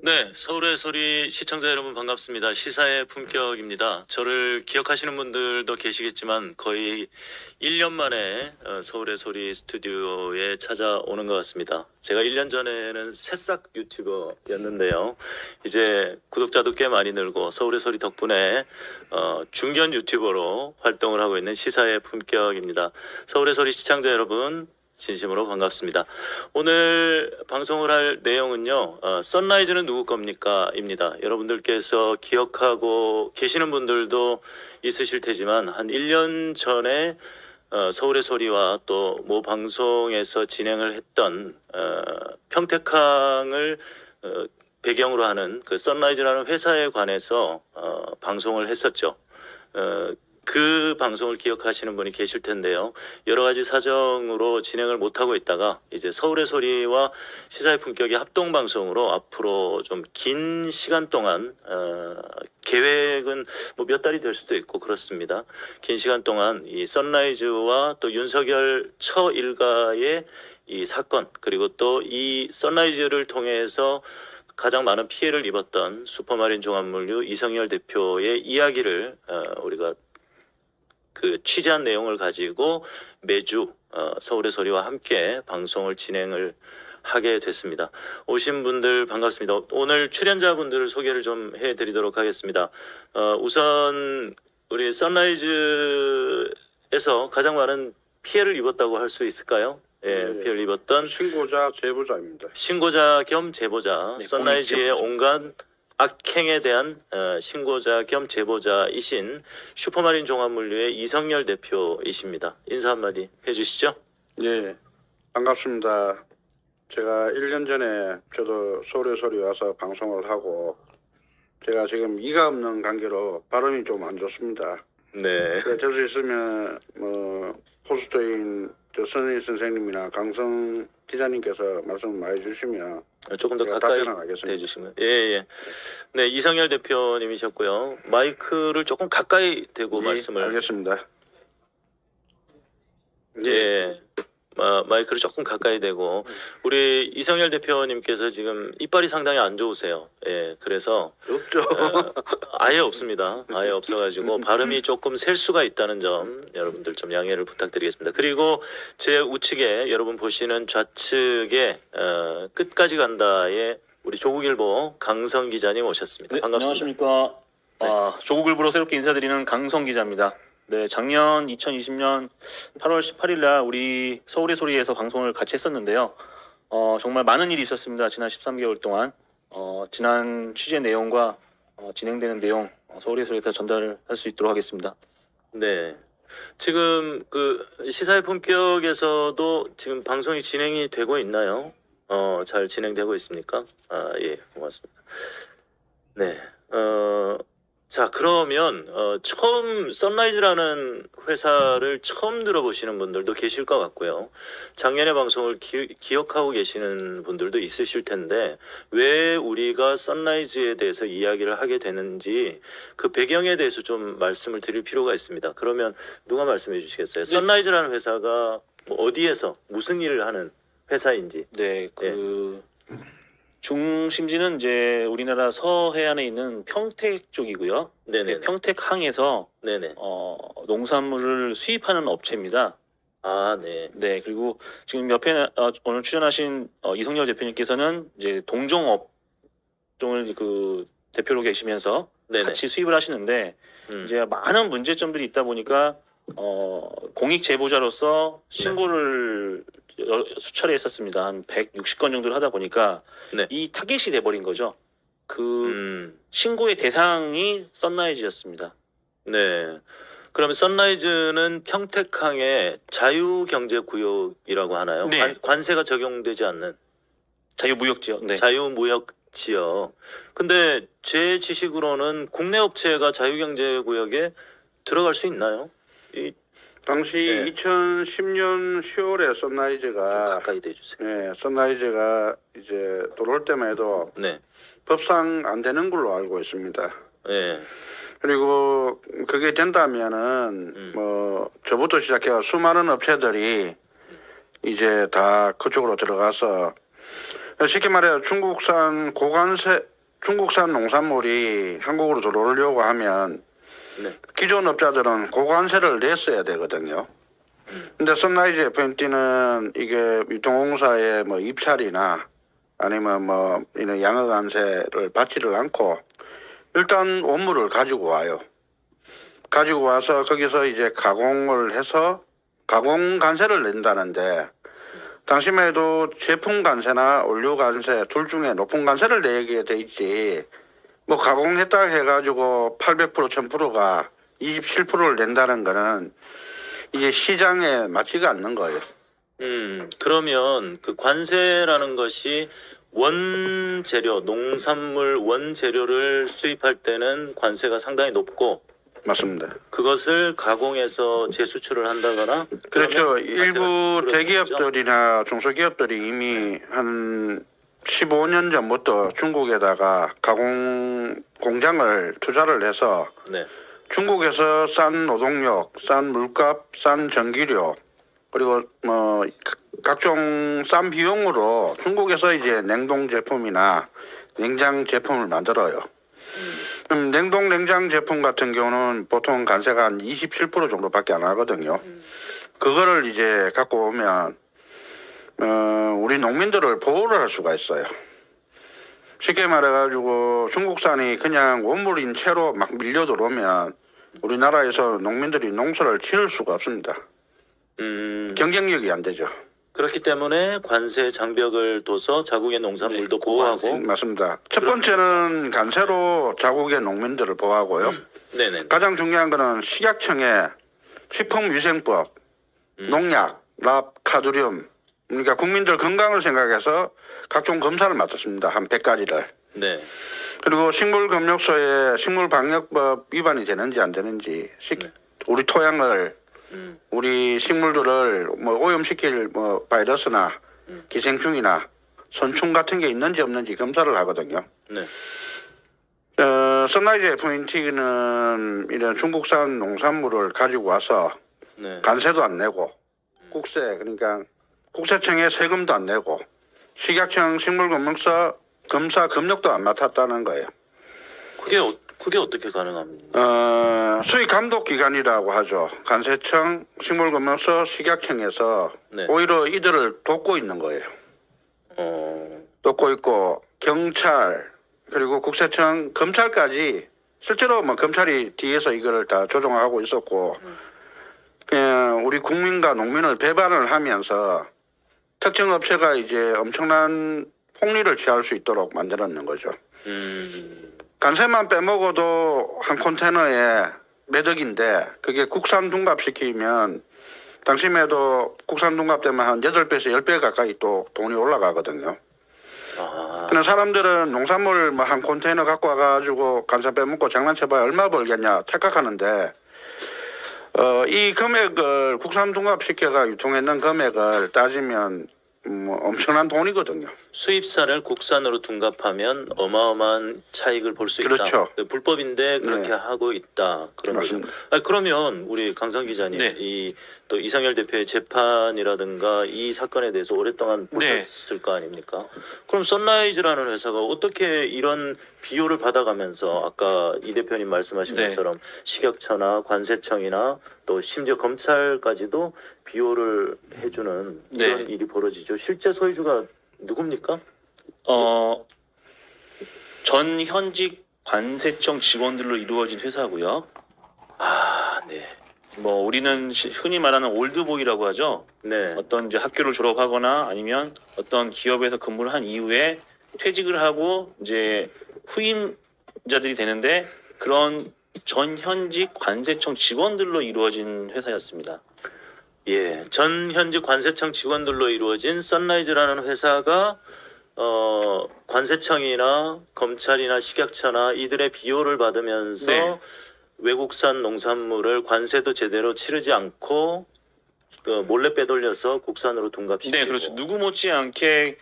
네, 서울의 소리 시청자 여러분 반갑습니다. 시사의 품격입니다. 저를 기억하시는 분들도 계시겠지만 거의 1년 만에 서울의 소리 스튜디오에 찾아오는 것 같습니다. 제가 1년 전에는 새싹 유튜버였는데요. 이제 구독자도 꽤 많이 늘고 서울의 소리 덕분에 중견 유튜버로 활동을 하고 있는 시사의 품격입니다. 서울의 소리 시청자 여러분 진심으로 반갑습니다. 오늘 방송을 할 내용은요. 선라이즈는 누구 겁니까? 입니다. 여러분들께서 기억하고 계시는 분들도 있으실 테지만 한 1년 전에 서울의 소리와 또 모 방송에서 진행을 했던 평택항을 배경으로 하는 그 선라이즈라는 회사에 관해서 방송을 했었죠. 그 방송을 기억하시는 분이 계실 텐데요. 여러 가지 사정으로 진행을 못하고 있다가 이제 서울의 소리와 시사의 품격의 합동 방송으로 앞으로 좀 긴 시간 동안 계획은 뭐 몇 달이 될 수도 있고 그렇습니다. 긴 시간 동안 이 선라이즈와 또 윤석열 처 일가의 이 사건 그리고 또 이 선라이즈를 통해서 가장 많은 피해를 입었던 슈퍼마린 종합물류 이성열 대표의 이야기를 우리가 그 취재한 내용을 가지고 매주 서울의 소리와 함께 방송을 진행을 하게 됐습니다. 오신 분들 반갑습니다. 오늘 출연자분들을 소개를 좀 해드리도록 하겠습니다. 우선 우리 선라이즈에서 가장 많은 피해를 입었다고 할 수 있을까요? 예, 네. 피해를 입었던 신고자 제보자입니다. 신고자 겸 제보자, 네, 선라이즈의 공익 제보자. 온갖 악행에 대한 신고자 겸 제보자이신 슈퍼마린 종합물류의 이성열 대표이십니다. 인사 한마디 해주시죠. 예, 반갑습니다. 제가 1년 전에 저도 서울의 소리 와서 방송을 하고 제가 지금 이가 없는 관계로 발음이 좀 안 좋습니다. 네. 될 수 있으면 호스트인 선희 선생님이나 강성 기자님께서 말씀 많이 주시면 조금 더 제가 가까이 답변을 하겠습니다. 대주시면. 예. 네, 이성열 대표님이셨고요. 마이크를 조금 가까이 대고 예, 말씀을. 알겠습니다. 예. 마이크를 조금 가까이 대고 우리 이성열 대표님께서 지금 이빨이 상당히 안 좋으세요. 예, 그래서 없죠. 아예 없습니다. 아예 없어가지고 발음이 조금 셀 수가 있다는 점 여러분들 좀 양해를 부탁드리겠습니다. 그리고 제 우측에 여러분 보시는 좌측에 끝까지 간다에 우리 조국일보 강성 기자님 오셨습니다. 네, 반갑습니다. 안녕하십니까. 조국일보로 새롭게 인사드리는 강성 기자입니다. 네, 작년 2020년 8월 18일 날 우리 서울의 소리에서 방송을 같이 했었는데요. 정말 많은 일이 있었습니다. 지난 13개월 동안. 지난 취재 내용과 진행되는 내용 서울의 소리에서 전달할 수 있도록 하겠습니다. 네. 지금 그 시사의 품격에서도 지금 방송이 진행이 되고 있나요? 잘 진행되고 있습니까? 예, 고맙습니다. 네. 자, 그러면 처음 선라이즈라는 회사를 처음 들어보시는 분들도 계실 것 같고요. 작년의 방송을 기억하고 계시는 분들도 있으실 텐데 왜 우리가 선라이즈에 대해서 이야기를 하게 되는지 그 배경에 대해서 좀 말씀을 드릴 필요가 있습니다. 그러면 누가 말씀해 주시겠어요? 네. 선라이즈라는 회사가 뭐 어디에서 무슨 일을 하는 회사인지. 네, 중심지는 이제 우리나라 서해안에 있는 평택 쪽이고요. 네네. 평택항에서 네네. 농산물을 수입하는 업체입니다. 아, 네. 네, 그리고 지금 옆에 오늘 출연하신 이성열 대표님께서는 이제 동종업종을 그 대표로 계시면서 네네. 같이 수입을 하시는데 음. 이제 많은 문제점들이 있다 보니까 공익 제보자로서 신고를 수차례 했었습니다. 한 160건 정도를 하다 보니까 네. 이 타겟이 돼버린 거죠. 그 신고의 대상이 선라이즈였습니다. 네. 그러면 선라이즈는 평택항의 자유경제구역이라고 하나요? 네. 관세가 적용되지 않는 자유무역지역. 네. 자유무역지역. 근데 제 지식으로는 국내 업체가 자유경제구역에 들어갈 수 있나요? 당시 네. 2010년 10월에 좀 선라이즈가 가까이 대주세요. 선라이즈가 이제 들어올 때만 해도 네. 법상 안 되는 걸로 알고 있습니다. 네. 그리고 그게 된다면은 저부터 시작해서 수많은 업체들이 이제 다 그쪽으로 들어가서 쉽게 말해 중국산 고관세 중국산 농산물이 한국으로 들어오려고 하면 네. 기존 업자들은 고관세를 냈어야 되거든요. 근데 선라이즈 FMT는 이게 유통공사의 뭐 입찰이나 아니면 뭐 이런 양어관세를 받지를 않고 일단 원물을 가지고 와요. 가지고 와서 거기서 이제 가공을 해서 가공 관세를 낸다는데 당시만 해도 제품 관세나 원료 관세 둘 중에 높은 관세를 내게 돼 있지 뭐 가공했다 해가지고 800% 1000%가 27%를 낸다는 거는 이게 시장에 맞지가 않는 거예요. 그러면 그 관세라는 것이 원재료, 농산물 원재료를 수입할 때는 관세가 상당히 높고 맞습니다. 그것을 가공해서 재수출을 한다거나 그렇죠. 그러면 일부 관세가 줄어드는 거죠? 대기업들이나 중소기업들이 이미 한 15년 전부터 중국에다가 가공 공장을 투자를 해서 네. 중국에서 싼 노동력, 싼 물값, 싼 전기료 그리고 뭐 각종 싼 비용으로 중국에서 이제 냉동 제품이나 냉장 제품을 만들어요. 냉동 냉장 제품 같은 경우는 보통 관세가 한 27% 정도밖에 안 하거든요. 그거를 이제 갖고 오면 우리 농민들을 보호를 할 수가 있어요. 쉽게 말해가지고 중국산이 그냥 원물인 채로 막 밀려 들어오면 우리나라에서 농민들이 농사를 지을 수가 없습니다. 경쟁력이 안 되죠. 그렇기 때문에 관세 장벽을 둬서 자국의 농산물도 보호하고 맞습니다. 첫 번째는 관세로 자국의 농민들을 보호하고요. 네네. 가장 중요한 거는 식약청의 식품위생법, 농약, 랍, 카드뮴 그러니까 국민들 건강을 생각해서 각종 검사를 맡았습니다. 한 100가지를. 네. 그리고 식물검역소에 식물방역법 위반이 되는지 안 되는지 네. 우리 토양을 우리 식물들을 뭐 오염시킬 뭐 바이러스나 기생충이나 선충 같은 게 있는지 없는지 검사를 하거든요. 네. 선라이즈 FMT는 이런 중국산 농산물을 가지고 와서 네. 관세도 안 내고 국세 그러니까 국세청에 세금도 안 내고 식약청 식물검역소 검사 검역도 안 맡았다는 거예요. 그게 어떻게 가능합니까? 수익 감독 기관이라고 하죠. 관세청, 식물검역소, 식약청에서 네. 오히려 이들을 돕고 있는 거예요. 돕고 있고 경찰 그리고 국세청, 검찰까지 실제로 뭐 검찰이 뒤에서 이거를 다 조종하고 있었고 그냥 우리 국민과 농민을 배반을 하면서 특정 업체가 이제 엄청난 폭리를 취할 수 있도록 만들었는 거죠. 관세만 빼먹어도 한 컨테이너에 몇 억인데 그게 국산 둔갑시키면 당시에도 국산 둔갑되면 한 8배에서 10배 가까이 또 돈이 올라가거든요. 그냥 사람들은 농산물 뭐 한 컨테이너 갖고 와가지고 관세 빼먹고 장난쳐봐야 얼마 벌겠냐 착각하는데 이 금액을 국산 둔갑시켜가 유통했는 금액을 따지면 뭐 엄청난 돈이거든요. 수입산을 국산으로 둔갑하면 어마어마한 차익을 볼 수 있다. 그렇죠. 불법인데 그렇게 네. 하고 있다. 그런 거죠. 맞습니다. 그러면 우리 강성 기자님, 네. 또 이상열 대표의 재판이라든가 이 사건에 대해서 오랫동안 네. 보셨을 거 아닙니까? 그럼 선라이즈라는 회사가 어떻게 이런 비호를 받아가면서 아까 이 대표님 말씀하신 네. 것처럼 식약처나 관세청이나 또 심지어 검찰까지도 비호를 해주는 이런 네. 일이 벌어지죠. 실제 소유주가 누굽니까? 전 현직 관세청 직원들로 이루어진 회사고요. 아, 네. 뭐 우리는 흔히 말하는 올드보이라고 하죠. 네. 어떤 이제 학교를 졸업하거나 아니면 어떤 기업에서 근무를 한 이후에 퇴직을 하고 이제 후임자들이 되는데 그런 전 현직 관세청 직원들로 이루어진 회사였습니다. 예. 전 현직 관세청 직원들로 이루어진 선라이즈라는 회사가 관세청이나 검찰이나 식약처나 이들의 비호를 받으면서 네. 외국산 농산물을 관세도 제대로 치르지 않고 몰래 빼돌려서 국산으로 둥갑시키고. 네, 그렇죠. 누구 못지않게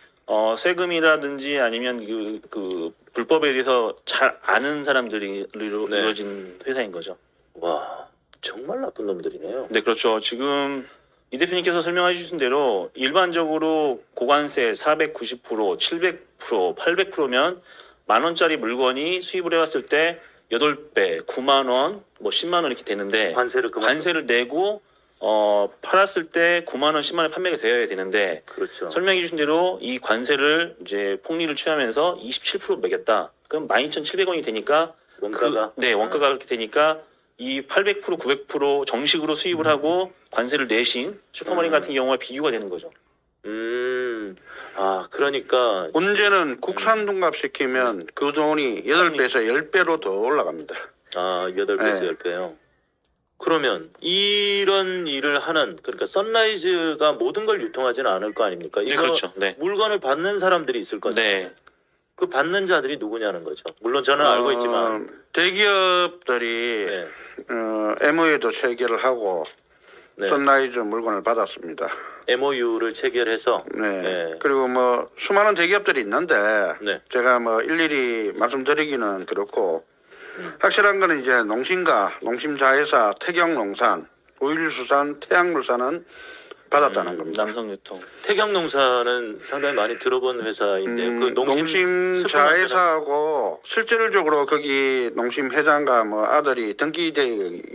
세금이라든지 아니면 그 불법에 대해서 잘 아는 사람들이 네. 이루어진 회사인 거죠. 와, 정말 나쁜 놈들이네요. 네, 그렇죠. 지금 이 대표님께서 설명해 주신 대로 일반적으로 고관세 490%, 700%, 800%면 만 원짜리 물건이 수입을 해왔을 때 8배, 9만 원, 뭐 10만 원 이렇게 되는데 관세를 내고 팔았을 때 9만 원, 10만 원 판매가 되어야 되는데 그렇죠. 설명해 주신 대로 이 관세를 이제 폭리를 취하면서 27% 매겼다. 그럼 12,700원이 되니까 원가가 원가가 그렇게 되니까 이 800%, 900% 정식으로 수입을 하고 관세를 내신 슈퍼마린 같은 경우와 비교가 되는 거죠. 그러니까 문제는 국산 둔갑시키면 그 돈이 8배에서 10배로 더 올라갑니다. 8배에서 네. 10배요. 그러면 이런 일을 하는 그러니까 선라이즈가 모든 걸 유통하지는 않을 거 아닙니까? 네, 이거 그렇죠. 네. 물건을 받는 사람들이 있을 거죠. 네. 그 받는 자들이 누구냐는 거죠. 물론 저는 알고 있지만 대기업들이 네. MOU도 체결을 하고 네. 선라이즈 물건을 받았습니다. MOU를 체결해서 네. 네. 그리고 뭐 수많은 대기업들이 있는데 네. 제가 뭐 일일이 말씀드리기는 그렇고 확실한 거는 이제 농심과 농심자회사, 태경농산, 오일수산, 태양물산은 받았다는 겁니다. 남성유통. 태경농사는 상당히 많이 들어본 회사인데 그 농심자회사하고 실질적으로 거기 농심 회장과 뭐 아들이 등기되어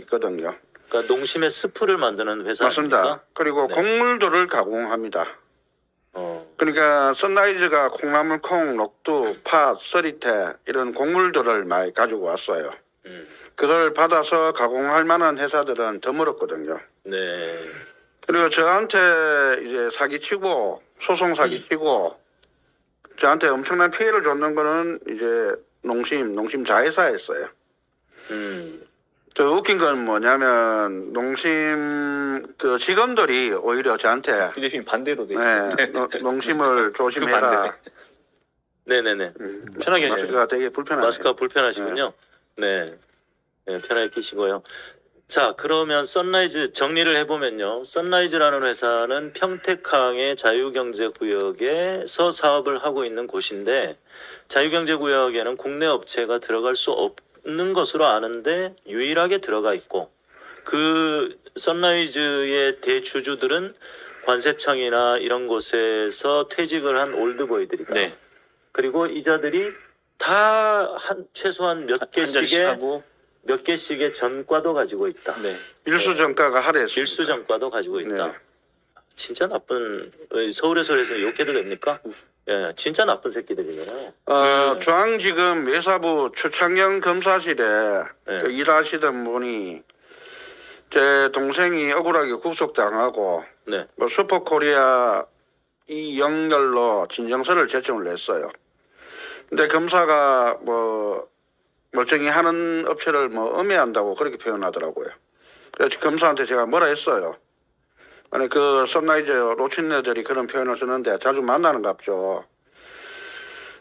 있거든요. 그러니까 농심의 스프를 만드는 회사 맞습니다. 아닙니까? 그리고 네. 곡물들을 가공합니다. 그러니까 선라이즈가 콩나물, 콩, 녹두, 팥, 서리태 이런 곡물들을 많이 가지고 왔어요. 그걸 받아서 가공할 만한 회사들은 드물었거든요. 네. 그리고 저한테 이제 사기치고 소송 사기치고 저한테 엄청난 피해를 줬는 거는 이제 농심 자회사였어요. 저 웃긴 건 뭐냐면 농심 그 직원들이 오히려 저한테 이 대표님 반대로 돼 있어요. 네, 농심을 조심해라. 네네네. 편하게 하셔야죠. 마스크가 되게 불편하네요. 마스크가 불편하시군요. 네. 네, 편하게 끼시고요. 자, 그러면 선라이즈 정리를 해보면요. 선라이즈라는 회사는 평택항의 자유경제구역에서 사업을 하고 있는 곳인데 자유경제구역에는 국내 업체가 들어갈 수 없는 것으로 아는데 유일하게 들어가 있고 그 선라이즈의 대주주들은 관세청이나 이런 곳에서 퇴직을 한 올드보이들이다. 네. 그리고 이자들이 다 최소한 한 잔씩 하고 몇 개씩의 전과도 가지고 있다. 네. 일수전가가 할애했습니다. 일수 전과도 가지고 있다. 네. 진짜 나쁜 서울에서 욕해도 됩니까? 예, 진짜 나쁜 새끼들이네요. 중앙지검 외사부 추창경 검사실에 네. 그 일하시던 분이 제 동생이 억울하게 구속당하고 네. 뭐 슈퍼코리아 이 연결로 진정서를 제청을 냈어요. 근데 검사가 뭐 멀쩡히 하는 업체를 뭐 음해한다고 그렇게 표현하더라고요. 그래서 검사한테 제가 뭐라 했어요. 아니 그 선라이즈 로친네들이 그런 표현을 쓰는데 자주 만나는갑죠.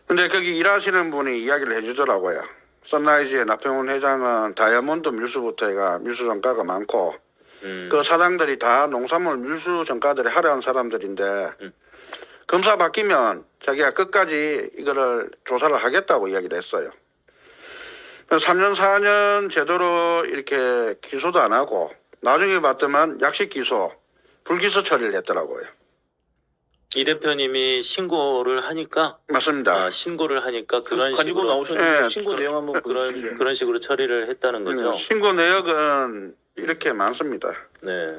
근데 거기 일하시는 분이 이야기를 해주더라고요. 선라이즈의 나평훈 회장은 다이아몬드 밀수부터 해가 밀수전가가 많고 그 사장들이 다 농산물 밀수전가들이 하려는 사람들인데 검사 바뀌면 자기가 끝까지 이거를 조사를 하겠다고 이야기를 했어요. 3년 4년 제대로 이렇게 기소도 안 하고 나중에 봤더만 약식 기소, 불기소 처리를 했더라고요. 이 대표님이 신고를 하니까 맞습니다. 신고를 하니까 그런 가지고 식으로 나오셨는데 네, 신고 내용 한번 보여주시죠. 그런 식으로 처리를 했다는 거죠. 신고 내역은 이렇게 많습니다. 네.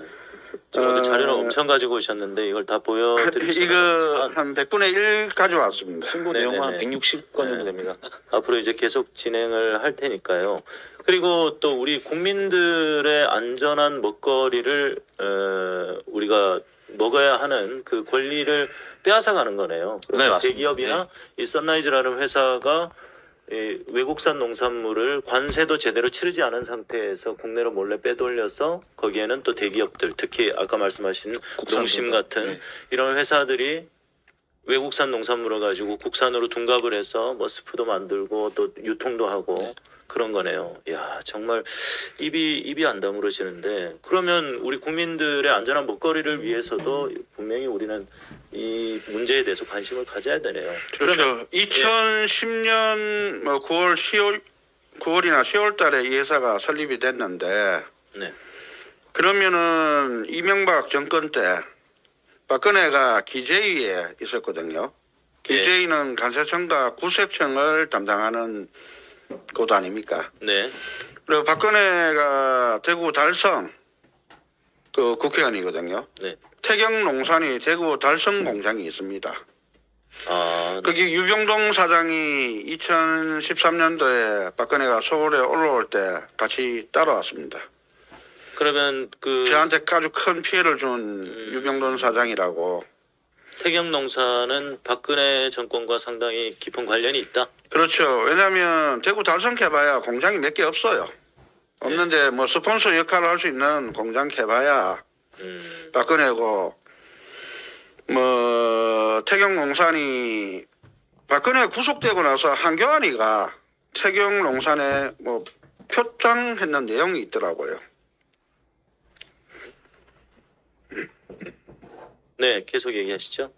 지금 자료를 엄청 가지고 오셨는데 이걸 다 보여드릴 수는 이거 없지만 한 100분의 1 가져왔습니다. 신고 네네네. 내용은 한 160건 정도 네. 됩니다. 앞으로 이제 계속 진행을 할 테니까요. 그리고 또 우리 국민들의 안전한 먹거리를 우리가 먹어야 하는 그 권리를 빼앗아가는 거네요. 네, 맞습니다. 대기업이나 이 선라이즈라는 회사가 이 외국산 농산물을 관세도 제대로 치르지 않은 상태에서 국내로 몰래 빼돌려서 거기에는 또 대기업들, 특히 아까 말씀하신 농심 같은 네. 이런 회사들이 외국산 농산물을 가지고 국산으로 둔갑을 해서 뭐 스프도 만들고 또 유통도 하고 네. 그런 거네요. 야, 정말 입이 안 다물어지는데 그러면 우리 국민들의 안전한 먹거리를 위해서도 분명히 우리는 이 문제에 대해서 관심을 가져야 되네요. 그렇죠. 2010년 뭐 9월이나 10월 달에 이 회사가 설립이 됐는데 네. 그러면은 이명박 정권 때 박근혜가 기재위에 있었거든요. 길제이는 간세청과 구색청을 담당하는 곳 아닙니까? 네. 그리고 박근혜가 대구 달성 그 국회의원이거든요. 네. 태경농산이 대구 달성 공장이 있습니다. 아, 네. 거기 유병동 사장이 2013년도에 박근혜가 서울에 올라올 때 같이 따라왔습니다. 그러면 그 저한테 아주 큰 피해를 준 유병동 사장이라고. 태경농사는 박근혜 정권과 상당히 깊은 관련이 있다. 그렇죠. 왜냐하면 대구 달성 캐봐야 공장이 몇 개 없어요. 없는데 뭐 스폰서 역할을 할 수 있는 공장 캐봐야 박근혜고, 뭐 태경농산이 박근혜 구속되고 나서 한교안이가 태경농산에 뭐 표창했는 내용이 있더라고요. 네, 계속 얘기하시죠.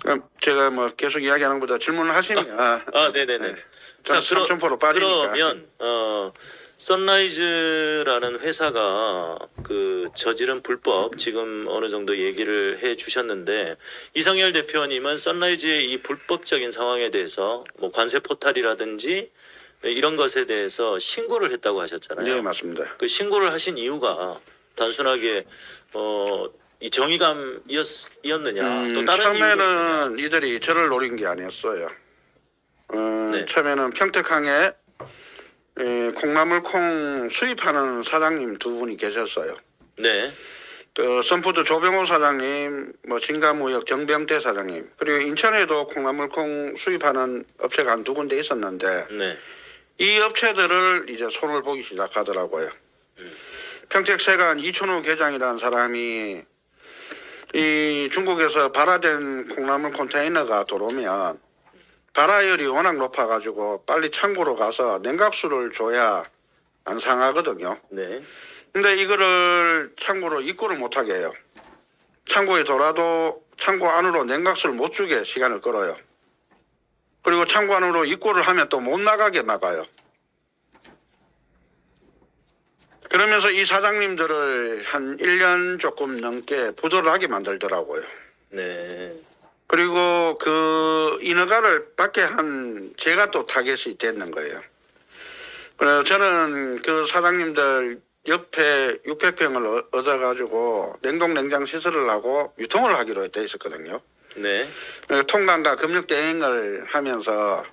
그럼 제가 뭐 계속 이야기하는 것보다 질문을 하시면 아, 네네네. 네. 저는 자, 3점포로 빠지니까. 그러면 선라이즈라는 회사가 그 저지른 불법 지금 어느 정도 얘기를 해 주셨는데, 이성열 대표님은 선라이즈의 이 불법적인 상황에 대해서 뭐 관세 포탈이라든지 이런 것에 대해서 신고를 했다고 하셨잖아요. 네, 맞습니다. 그 신고를 하신 이유가 단순하게 이 정의감이었느냐, 또 다른 처음에는 이들이 저를 노린 게 아니었어요. 네. 처음에는 평택항에 콩나물콩 수입하는 사장님 두 분이 계셨어요. 네, 그 선푸드 조병호 사장님, 뭐 진가무역 정병태 사장님, 그리고 인천에도 콩나물콩 수입하는 업체가 한 두 군데 있었는데 네, 이 업체들을 이제 손을 보기 시작하더라고요. 평택세관 이춘우 계장이라는 사람이 이 중국에서 발화된 콩나물 컨테이너가 들어오면 발화율이 워낙 높아가지고 빨리 창고로 가서 냉각수를 줘야 안 상하거든요. 네, 근데 이거를 창고로 입고를 못하게 해요. 창고에 돌아도 창고 안으로 냉각수를 못 주게 시간을 끌어요. 그리고 창고 안으로 입고를 하면 또 못 나가게 막아요. 그러면서 이 사장님들을 한 1년 조금 넘게 부도를 하게 만들더라고요. 네. 그리고 그 인허가를 받게 한 제가 또 타겟이 됐는 거예요. 그래서 저는 그 사장님들 옆에 600평을 얻어가지고 냉동 냉장 시설을 하고 유통을 하기로 돼 있었거든요. 네. 그래서 통관과 금융 대행을 하면서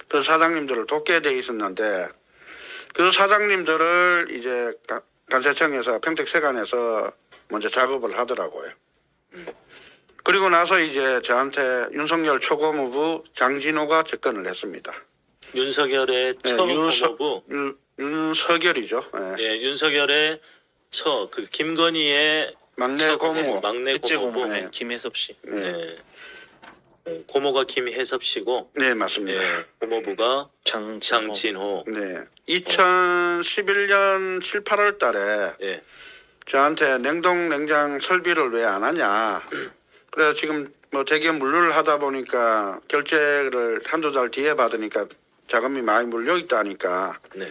그 사장님들을 돕게 돼 있었는데, 그 사장님들을 이제 간세청에서 평택세관에서 먼저 작업을 하더라고요. 그리고 나서 이제 저한테 윤석열 초고무부 장진호가 접근을 했습니다. 윤석열의 네, 처고무부, 윤석열이죠. 네. 예, 윤석열의 그 김건희의 막내 고모. 막내 셋째 고모부, 고모 네. 김혜섭 씨. 네. 네. 고모가 김혜섭 씨고, 네, 맞습니다. 예, 고모부가 장진호. 장진호. 네. 2011년 7, 8월 달에 예, 저한테 냉동 냉장 설비를 왜 안 하냐. 그래서 지금 뭐 대기업 물류를 하다 보니까 결제를 한두 달 뒤에 받으니까 자금이 많이 물려 있다니까 네,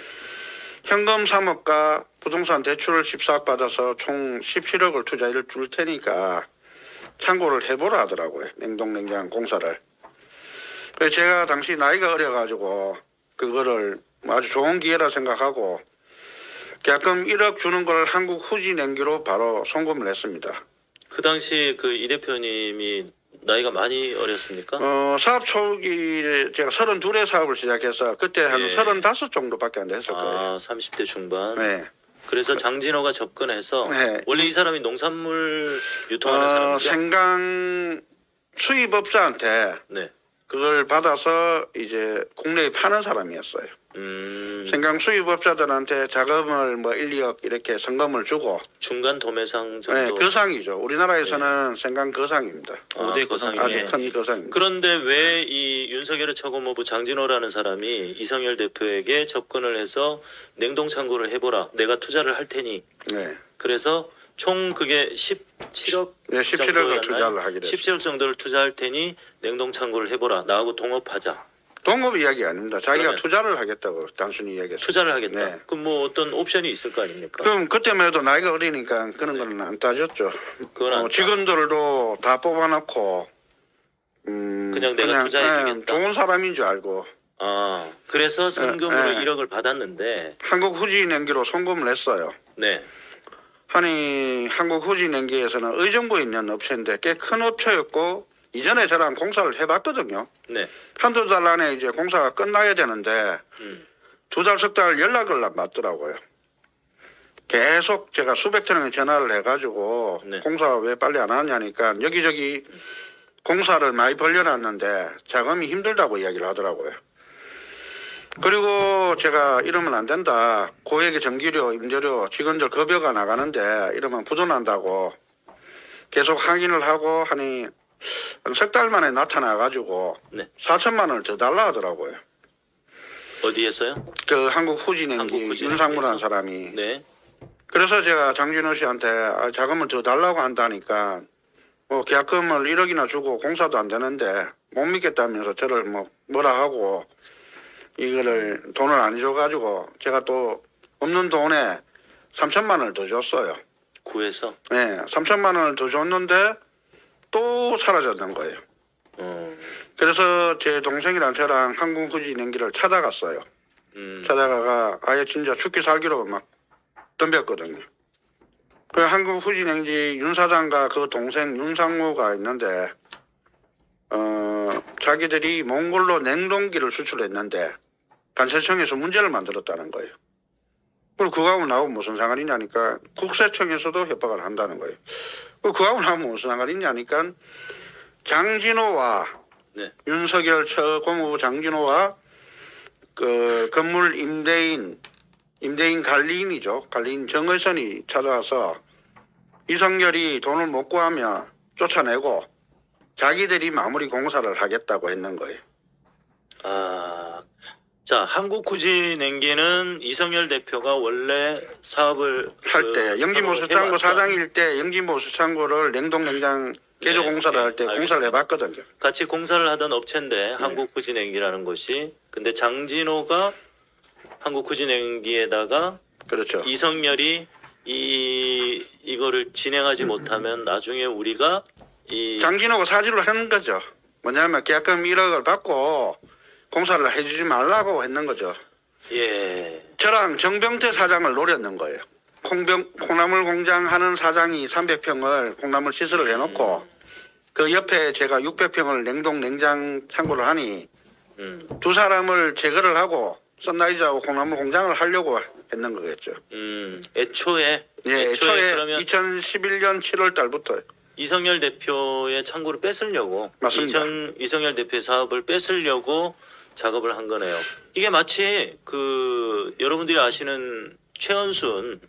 현금 3억과 부동산 대출을 14억 받아서 총 17억을 투자를 줄 테니까 참고를 해보라 하더라고요. 냉동 냉장 공사를. 그래서 제가 당시 나이가 어려가지고 그거를 아주 좋은 기회라 생각하고 계약금 1억 주는 걸 한국 후지 냉기로 바로 송금을 했습니다. 그 당시 그 이 대표님이 나이가 많이 어렸습니까? 사업 초기에 제가 32에 사업을 시작해서 그때 한 예. 35 정도밖에 안 됐을 거예요. 아, 30대 중반. 네. 그래서 장진호가 접근해서 네. 원래 이 사람이 농산물 유통하는 사람이죠. 생강 수입업자한테 네. 그걸 받아서 이제 국내에 파는 사람이었어요. 생강 수입업자들한테 자금을 뭐 1, 2억 이렇게 성금을 주고 중간 도매상 네, 정도. 거상이죠. 우리나라에서는 생강 거상입니다. 아, 5대 거상이. 거상이네. 아주 큰 거상입니다. 그런데 왜 이 윤석열의 처고모부 장진호라는 사람이 이성열 대표에게 접근을 해서 냉동 창고를 해보라. 내가 투자를 할 테니. 네. 그래서 총 그게 17억 네, 17억을 투자를 하게 됐어요. 17억 정도를 투자할 테니 냉동 창고를 해보라. 나하고 동업하자. 동업 이야기 아닙니다. 자기가 그러면 투자를 하겠다고 단순히 이야기했어요. 투자를 하겠다. 네. 그럼 뭐 어떤 옵션이 있을 거 아닙니까? 그럼 그때만 해도 나이가 어리니까 그런 거는 안 따졌죠. 그건 안 직원들도 다 뽑아놓고 그냥 내가 투자해주겠다. 좋은 사람인 줄 알고 그래서 선금으로 네. 1억을 받았는데, 한국후진행기로 송금을 했어요. 네, 아니 한국후진행기에서는 의정부에 있는 업체인데 꽤 큰 업체였고 이전에 저랑 공사를 해봤거든요. 네, 한두 달 안에 이제 공사가 끝나야 되는데 두 달, 석 달 연락을 안 받더라고요. 계속 제가 수백 통의 전화를 해가지고 네. 공사 왜 빨리 안 하냐니까 여기저기 공사를 많이 벌려놨는데 자금이 힘들다고 이야기를 하더라고요. 그리고 제가 이러면 안 된다. 고액의 전기료, 임대료, 직원들 급여가 나가는데 이러면 부도난다고 계속 확인을 하고 하니 석 달 만에 나타나가지고 네. 4천만 원을 더 달라 하더라고요. 어디에서요? 그 한국후진행기 윤상무라는 사람이. 네, 그래서 제가 장진호 씨한테 자금을 더 달라고 한다니까 뭐 계약금을 1억이나 주고 공사도 안 되는데 못 믿겠다면서 저를 뭐라 하고 이거를 돈을 안 줘가지고 제가 또 없는 돈에 3천만 원을 더 줬어요. 구에서. 네, 3천만 원을 더 줬는데 또 사라졌는 거예요. 그래서 제 동생이랑 저랑 한국후진행기를 찾아갔어요. 찾아가가 아예 진짜 죽기 살기로 막 덤볐거든요. 그 한국후진행기 윤 사장과 그 동생 윤상무가 있는데 자기들이 몽골로 냉동기를 수출했는데 관세청에서 문제를 만들었다는 거예요. 그리고 그거하고 나하고 무슨 상관이 있냐니까 국세청에서도 협박을 한다는 거예요. 그리고 그거하고 나하고 무슨 상관이 있냐니까 장진호와 네. 윤석열 고무부 장진호와 그 건물 임대인 관리인이죠. 관리인 정의선이 찾아와서 이성열이 돈을 못 구하면 쫓아내고 자기들이 마무리 공사를 하겠다고 했는 거예요. 자, 한국후진행기는 이성열 대표가 원래 사업을 할 때 영진보수창고 사장일 때 영진보수창고를 냉동냉장 개조 공사를 할 때 공사를 해봤거든요. 같이 공사를 하던 업체인데 한국후진행기라는 곳이. 근데 장진호가 한국후진행기에다가 그렇죠. 이성열이 이거를 진행하지 못하면 나중에 우리가 장진호가 사주를 하는 거죠. 뭐냐면 계약금 1억을 받고 공사를 해주지 말라고 했는 거죠. 예. 저랑 정병태 사장을 노렸는 거예요. 콩나물 공장 하는 사장이 300평을 콩나물 시설을 해놓고 그 옆에 제가 600평을 냉장 창고를 하니 두 사람을 제거를 하고 썬라이즈하고 콩나물 공장을 하려고 했는 거겠죠. 애초에 그러면 2011년 7월 달부터 이성열 대표의 창고를 뺏으려고 맞습니다. 이성열 대표의 사업을 뺏으려고 작업을 한 거네요. 이게 마치 그 여러분들이 아시는 최은순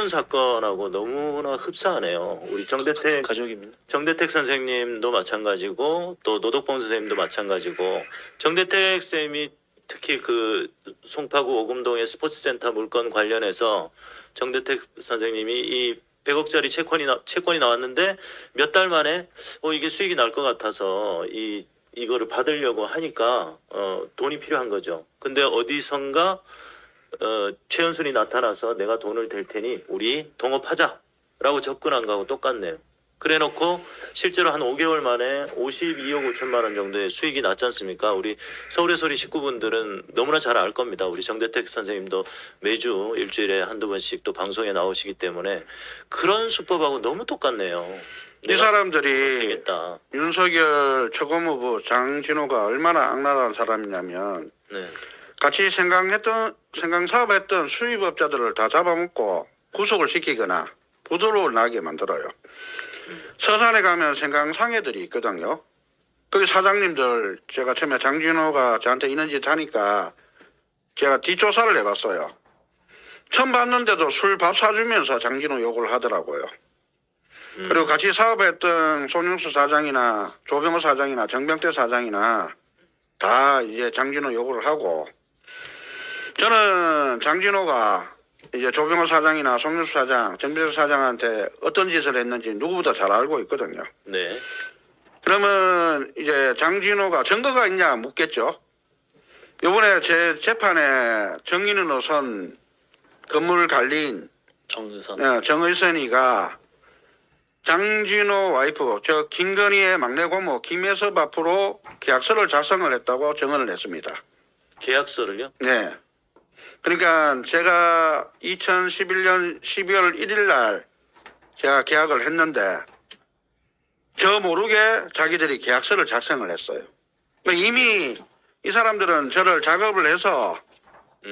사건하고 너무나 흡사하네요. 우리 정대택 가족입니다. 정대택 선생님도 마찬가지고 또 노덕봉 선생님도 마찬가지고 정대택 쌤이 특히 그 송파구 오금동의 스포츠센터 물건 관련해서 정대택 선생님이 이 100억짜리 채권이 나왔는데 몇 달 만에 이게 수익이 날 것 같아서 이거를 받으려고 하니까 돈이 필요한 거죠. 근데 어디선가 최은순이 나타나서 내가 돈을 댈 테니 우리 동업하자라고 접근한 거하고 똑같네요. 그래놓고 실제로 한 5개월 만에 52억 5천만 원 정도의 수익이 났지 않습니까? 우리 서울의 소리 식구분들은 너무나 잘 알 겁니다. 우리 정대택 선생님도 매주 일주일에 한두 번씩 또 방송에 나오시기 때문에 그런 수법하고 너무 똑같네요. 이 사람들이 되겠다. 윤석열 최고무부 장진호가 얼마나 악랄한 사람이냐면 네. 같이 생강사업했던 수입업자들을 다 잡아먹고 구속을 시키거나 부도로 나게 만들어요. 서산에 가면 생강상해들이 있거든요. 거기 사장님들 제가 처음에 장진호가 저한테 이런 짓 하니까 제가 뒷조사를 해봤어요. 처음 봤는데도 술 밥 사주면서 장진호 욕을 하더라고요. 그리고 같이 사업했던 손영수 사장이나 조병호 사장이나 정병태 사장이나 다 이제 장진호 욕을 하고 저는 장진호가 이제 조병호 사장이나 송영수 사장, 정병태 사장한테 어떤 짓을 했는지 누구보다 잘 알고 있거든요. 네. 그러면 이제 장진호가 증거가 있냐 묻겠죠. 이번에 제 재판에 정인은 우선 건물 관리인 정의선. 정의선이가 장진호 와이프, 저 김건희의 막내 고모 김혜섭 앞으로 계약서를 작성을 했다고 증언을 했습니다. 계약서를요? 네. 그러니까 제가 2011년 12월 1일 날 제가 계약을 했는데 저 모르게 자기들이 계약서를 작성을 했어요. 그러니까 이미 이 사람들은 저를 작업을 해서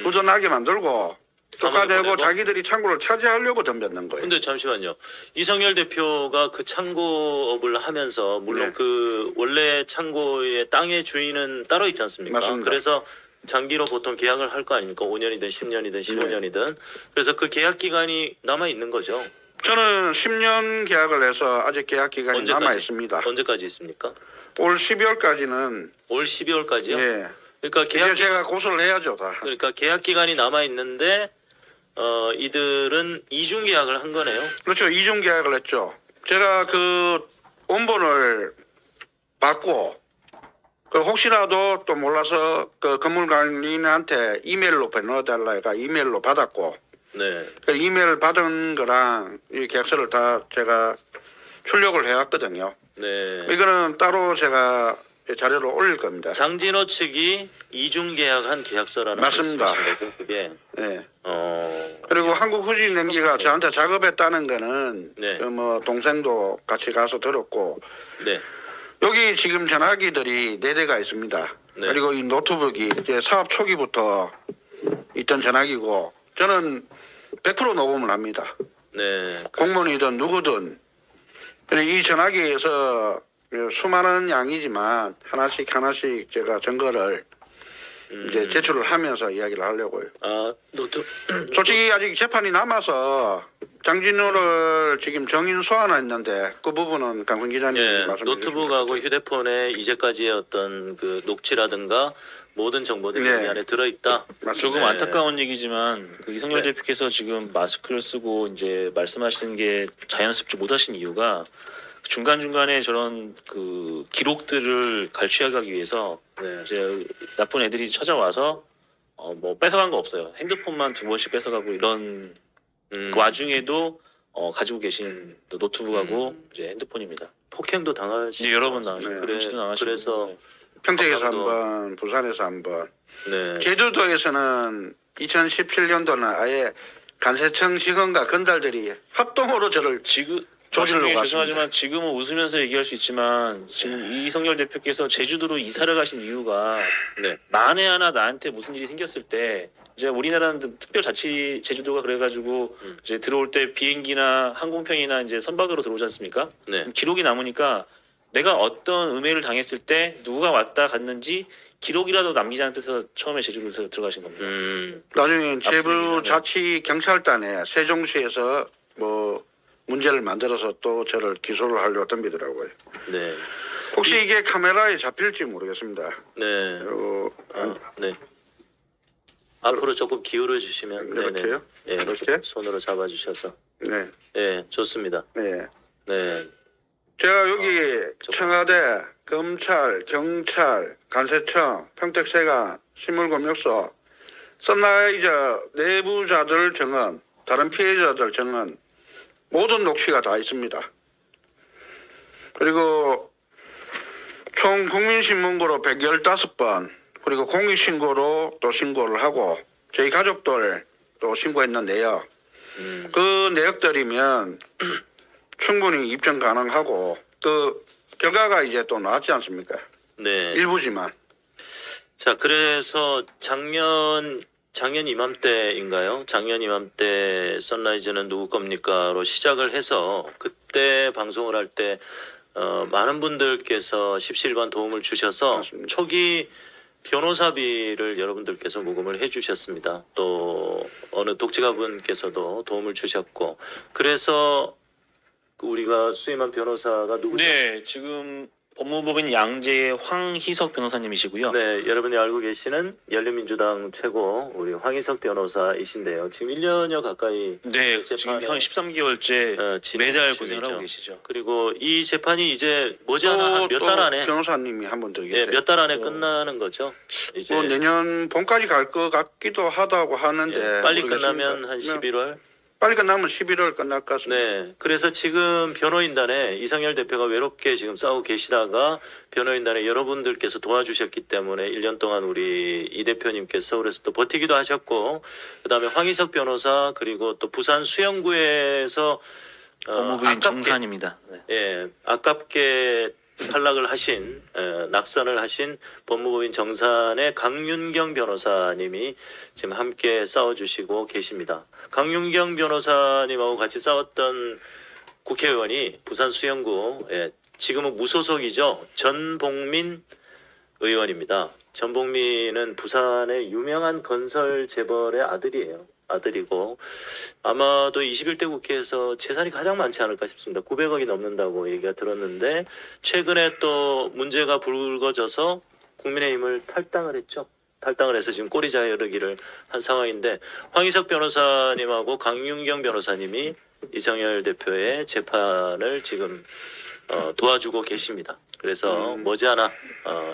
부도나게 만들고 쫓아내고 보내고? 자기들이 창고를 차지하려고 덤볐는 거예요. 근데 잠시만요. 이성열 대표가 그 창고업을 하면서 물론 네. 그 원래 창고의 땅의 주인은 따로 있지 않습니까? 맞습니다. 그래서 장기로 보통 계약을 할 거 아닙니까? 5년이든 10년이든 15년이든. 그래서 그 계약 기간이 남아 있는 거죠. 저는 10년 계약을 해서 아직 계약 기간이 언제까지? 남아 있습니다. 언제까지 있습니까? 올 12월까지는 올 12월까지요? 예. 그러니까 이제 계약 제가 고소를 해야죠, 다. 그러니까 계약 기간이 남아 있는데 이들은 이중 계약을 한 거네요. 그렇죠. 이중 계약을 했죠. 제가 그 원본을 받고 그 혹시라도 또 몰라서 그 건물 관리인한테 이메일로 보내달라 해가 이메일로 받았고 네. 그 이메일 받은 거랑 이 계약서를 다 제가 출력을 해왔거든요. 네. 이거는 따로 제가 자료를 올릴 겁니다. 장진호 측이 이중 계약한 계약서라는 맞습니다. 말씀이신 거죠, 그게. 네. 어. 그리고 한국후진냉기가 저한테 작업했다는 거는 네. 그 뭐 동생도 같이 가서 들었고 네. 여기 지금 전화기들이 4대가 있습니다. 네. 그리고 이 노트북이 이제 사업 초기부터 있던 전화기고 저는 100% 녹음을 합니다. 네. 공무원이든 누구든. 그리고 이 전화기에서 수많은 양이지만 하나씩 제가 증거를 이제 제출을 하면서 이야기를 하려고요. 아, 솔직히 아직 재판이 남아서 장진호를 지금 정인 소환했는데 그 부분은 강훈 기자님이 예, 말씀해 노트북하고 휴대폰에 이제까지의 어떤 그 녹취라든가 모든 정보들이 네. 여기 안에 들어있다. 맞습니다. 조금 네. 안타까운 얘기지만 그 이성열 네. 대표께서 지금 마스크를 쓰고 이제 말씀하시는 게 자연스럽지 못하신 이유가 중간중간에 저런 그 기록들을 갈취하기 위해서 네. 이제 나쁜 애들이 찾아와서 뭐 뺏어간 거 없어요. 핸드폰만 2번씩 뺏어가고 이런 그 와중에도 가지고 계신 노트북하고 이제 핸드폰입니다. 폭행도 당하시. 이제 여러 번 나가시고 네. 금시도 나가시고 그래서 평택에서 강원도. 한 번, 부산에서 한 번. 네. 제주도에서는 2017년도는 아예 간세청 직원과 건달들이 합동으로 저를 지금 조질러 말씀 중에 갔습니다. 죄송하지만 지금은 웃으면서 얘기할 수 있지만 지금 이성열 대표께서 제주도로 이사를 가신 이유가 네. 만에 하나 나한테 무슨 일이 생겼을 때 이제 우리나라는 특별자치 제주도가 그래가지고 이제 들어올 때 비행기나 항공편이나 이제 선박으로 들어오지 않습니까? 네. 기록이 남으니까 내가 어떤 음해를 당했을 때 누가 왔다 갔는지 기록이라도 남기자는 뜻에서 처음에 제주도로 들어가신 겁니다. 나중에 제부 분위기잖아요. 자치 경찰단에 세종시에서 뭐 문제를 만들어서 또 저를 기소를 하려고 덤비더라고요. 네. 혹시 이게 카메라에 잡힐지 모르겠습니다. 네. 그리고 네. 앞으로 조금 기울여 주시면 이렇게요? 네. 이렇게? 손으로 잡아 주셔서. 네, 네, 좋습니다. 네. 네. 제가 여기 청와대, 검찰, 경찰, 간세청, 평택세관, 신물검역소, 선라이저 내부자들 증언, 다른 피해자들 증언 모든 녹취가 다 있습니다. 그리고 총 국민신문고로 115번 그리고 공익신고로 또 신고를 하고 저희 가족들 또 신고했는 내역 그 내역들이면 충분히 입증 가능하고 그 결과가 이제 또 나왔지 않습니까? 네. 일부지만. 자, 그래서 작년 이맘때인가요? 작년 이맘때 선라이즈는 누구 겁니까?로 시작을 해서 그때 방송을 할 때 많은 분들께서 십시일반 도움을 주셔서 맞습니다. 초기 변호사비를 여러분들께서 모금을 해주셨습니다. 또 어느 독지가분께서도 도움을 주셨고 그래서 우리가 수임한 변호사가 누구죠? 네, 지금 법무법인 양재의 황희석 변호사님이시고요. 네, 여러분이 알고 계시는 열린민주당 최고 우리 황희석 변호사이신데요. 지금 1년여 가까이 네, 지금 재판에 현 13개월째 진행 매달 중이죠. 고생을 하고 계시죠. 그리고 이 재판이 이제 머지않아 몇 달 안에 변호사님이 한 번 더 계세요. 몇 달 안에 또- 끝나는 거죠. 이제 뭐 내년 봄까지 갈 것 같기도 하다고 하는데 빨리 모르겠습니다. 끝나면 한 11월 빨리 끝나면 11월 끝날 것 같습니다. 네. 그래서 지금 변호인단에 이성열 대표가 외롭게 지금 싸우고 계시다가 변호인단에 여러분들께서 도와주셨기 때문에 1년 동안 우리 이 대표님께서 서울에서 또 버티기도 하셨고, 그다음에 황희석 변호사 그리고 또 부산 수영구에서 법무부인 정산입니다. 네. 예, 아깝게 탈락을 하신 낙선을 하신 법무부인 정산의 강윤경 변호사님이 지금 함께 싸워주시고 계십니다. 강윤경 변호사님하고 같이 싸웠던 국회의원이 부산 수영구 지금은 무소속이죠. 전봉민 의원입니다. 전봉민은 부산의 유명한 건설 재벌의 아들이고 아마도 21대 국회에서 재산이 가장 많지 않을까 싶습니다. 900억이 넘는다고 얘기가 들었는데 최근에 또 문제가 불거져서 국민의힘을 탈당을 했죠. 탈당을 해서 지금 꼬리 자르기를 한 상황인데 황희석 변호사님하고 강윤경 변호사님이 이성열 대표의 재판을 지금 도와주고 계십니다. 그래서 머지않아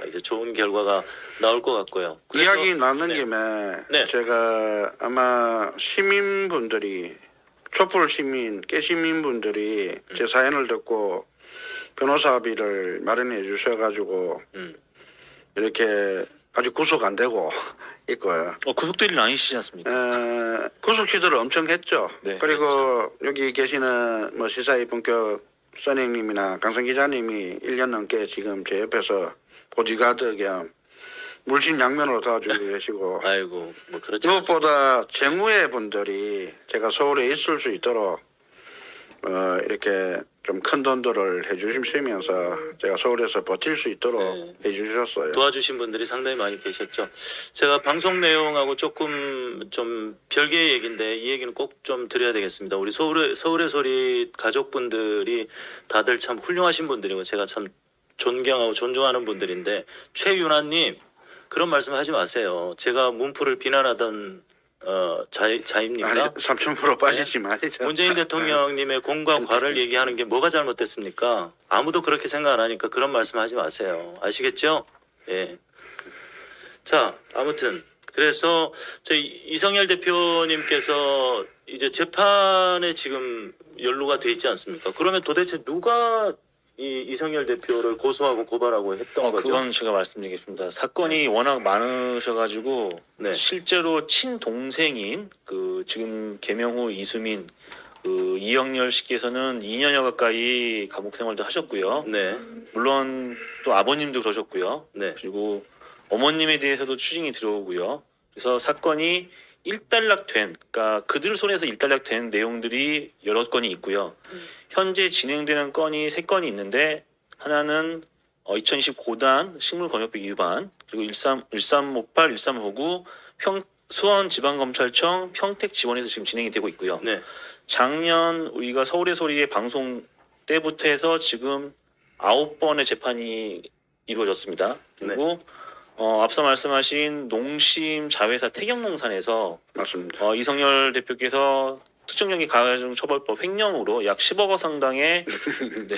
이제 좋은 결과가 나올 것 같고요. 그래서, 이야기 나눈 네. 김에 네. 제가 아마 시민분들이 촛불 시민, 깨시민분들이 제 사연을 듣고 변호사비를 마련해 주셔가지고 이렇게 아직 구속 안 되고 있고요. 구속될 일 아니시지 않습니까? 구속 시도를 엄청 했죠. 네, 그리고 여기 계시는 뭐 시사의 본격 선생님이나 강성 기자님이 1년 넘게 지금 제 옆에서 보디가드 겸 물심양면으로 도와주고 계시고 아이고 뭐 그렇지 않습니다. 무엇보다 재무의 분들이 제가 서울에 있을 수 있도록 이렇게 좀 큰 돈들을 해주시면서 제가 서울에서 버틸 수 있도록 네. 해주셨어요. 도와주신 분들이 상당히 많이 계셨죠. 제가 방송 내용하고 조금 좀 별개의 얘기인데 이 얘기는 꼭 좀 드려야 되겠습니다. 우리 서울의 소리 가족분들이 다들 참 훌륭하신 분들이고 제가 참 존경하고 존중하는 분들인데 최윤아님 그런 말씀 하지 마세요. 제가 문프를 비난하던 자입니까? 아니, 3,000% 빠지지 마시죠. 문재인 대통령님의 공과 과를 얘기하는 게 뭐가 잘못됐습니까? 아무도 그렇게 생각 안 하니까 그런 말씀하지 마세요. 아시겠죠? 예. 자, 아무튼 그래서 이성열 대표님께서 이제 재판에 지금 연루가 돼 있지 않습니까? 그러면 도대체 누가 이 이성열 대표를 고소하고 고발하고 했던 거죠? 그건 제가 말씀드리겠습니다. 사건이 워낙 많으셔가지고 네. 실제로 친동생인 그 지금 계명호 이수민 그 이영렬 씨께서는 2년여 가까이 감옥 생활도 하셨고요. 네. 물론 또 아버님도 그러셨고요. 네. 그리고 어머님에 대해서도 추징이 들어오고요. 그래서 사건이 일단락된, 그러니까 그들 손에서 일단락된 내용들이 여러 건이 있고요. 현재 진행되는 건이 3건이 있는데 하나는 2020 고단 식물검역법 위반, 그리고 1358, 1359 수원지방검찰청 평택지원에서 지금 진행이 되고 있고요. 네. 작년 우리가 서울의 소리의 방송 때부터 해서 지금 9번의 재판이 이루어졌습니다. 그리고 앞서 말씀하신 농심 자회사 태경농산에서 맞습니다. 이성열 대표께서 특정경기 가중처벌법 횡령으로 약 10억 원 상당의 네,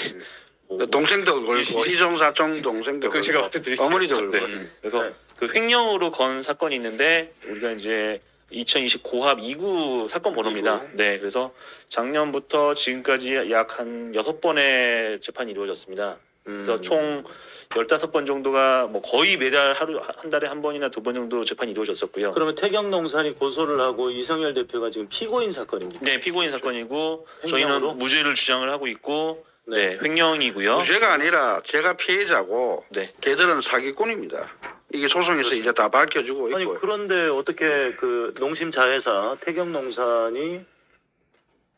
그 동생도 걸고 이종사총 동생도 그 제가 걸고 말씀드릴게요. 어머니도 걸고 네. 그래서 네. 그 횡령으로 건 사건이 있는데 우리가 이제 2020 고합 2구 사건 번호입니다. 2구. 네, 그래서 작년부터 지금까지 약 한 6번의 재판이 이루어졌습니다. 그래서 총 15번 정도가 뭐 거의 매달 한 달에 한 번이나 2번 정도 재판이 이루어졌었고요. 그러면 태경농산이 고소를 하고 이성열 대표가 지금 피고인 사건입니다. 네, 피고인 사건이고 횡령으로? 저희는 무죄를 주장을 하고 있고 네. 네, 횡령이고요. 무죄가 아니라 제가 피해자고 네. 걔들은 사기꾼입니다. 이게 소송에서 이제 다 밝혀지고 있고 아니 그런데 어떻게 그 농심 자회사 태경농산이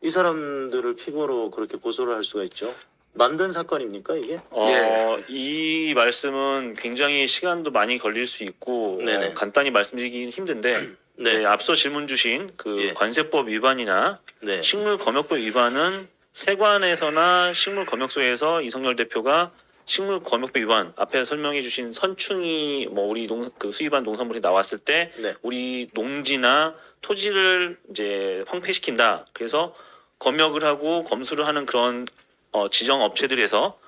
이 사람들을 피고로 그렇게 고소를 할 수가 있죠? 만든 사건입니까 이게? 이 말씀은 굉장히 시간도 많이 걸릴 수 있고 네네. 간단히 말씀드리긴 힘든데 네. 네, 앞서 질문 주신 그 예. 관세법 위반이나 네. 식물검역법 위반은 세관에서나 식물검역소에서 이성열 대표가 식물검역법 위반 앞에 설명해 주신 선충이 뭐 우리 그 수입한 농산물이 나왔을 때 네. 우리 농지나 토지를 이제 황폐시킨다. 그래서 검역을 하고 검수를 하는 그런 지정 업체들에서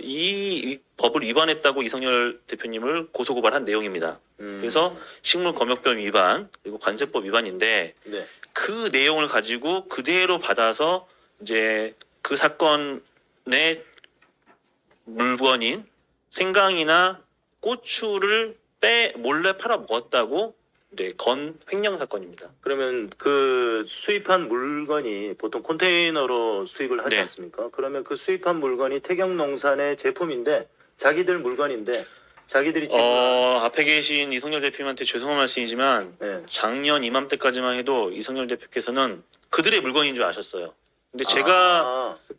이 법을 위반했다고 이성열 대표님을 고소고발한 내용입니다. 그래서 식물검역법 위반 그리고 관세법 위반인데 네. 그 내용을 가지고 그대로 받아서 이제 그 사건의 물건인 생강이나 고추를 몰래 팔아 먹었다고 건 횡령 사건입니다. 그러면 그 수입한 물건이 보통 컨테이너로 수입을 하지 네. 않습니까? 그러면 그 수입한 물건이 태경농산의 제품인데 자기들 물건인데 자기들이 지불한 앞에 계신 이성열 대표님한테 죄송한 말씀이지만 네. 작년 이맘때까지만 해도 이성열 대표께서는 그들의 물건인 줄 아셨어요. 근데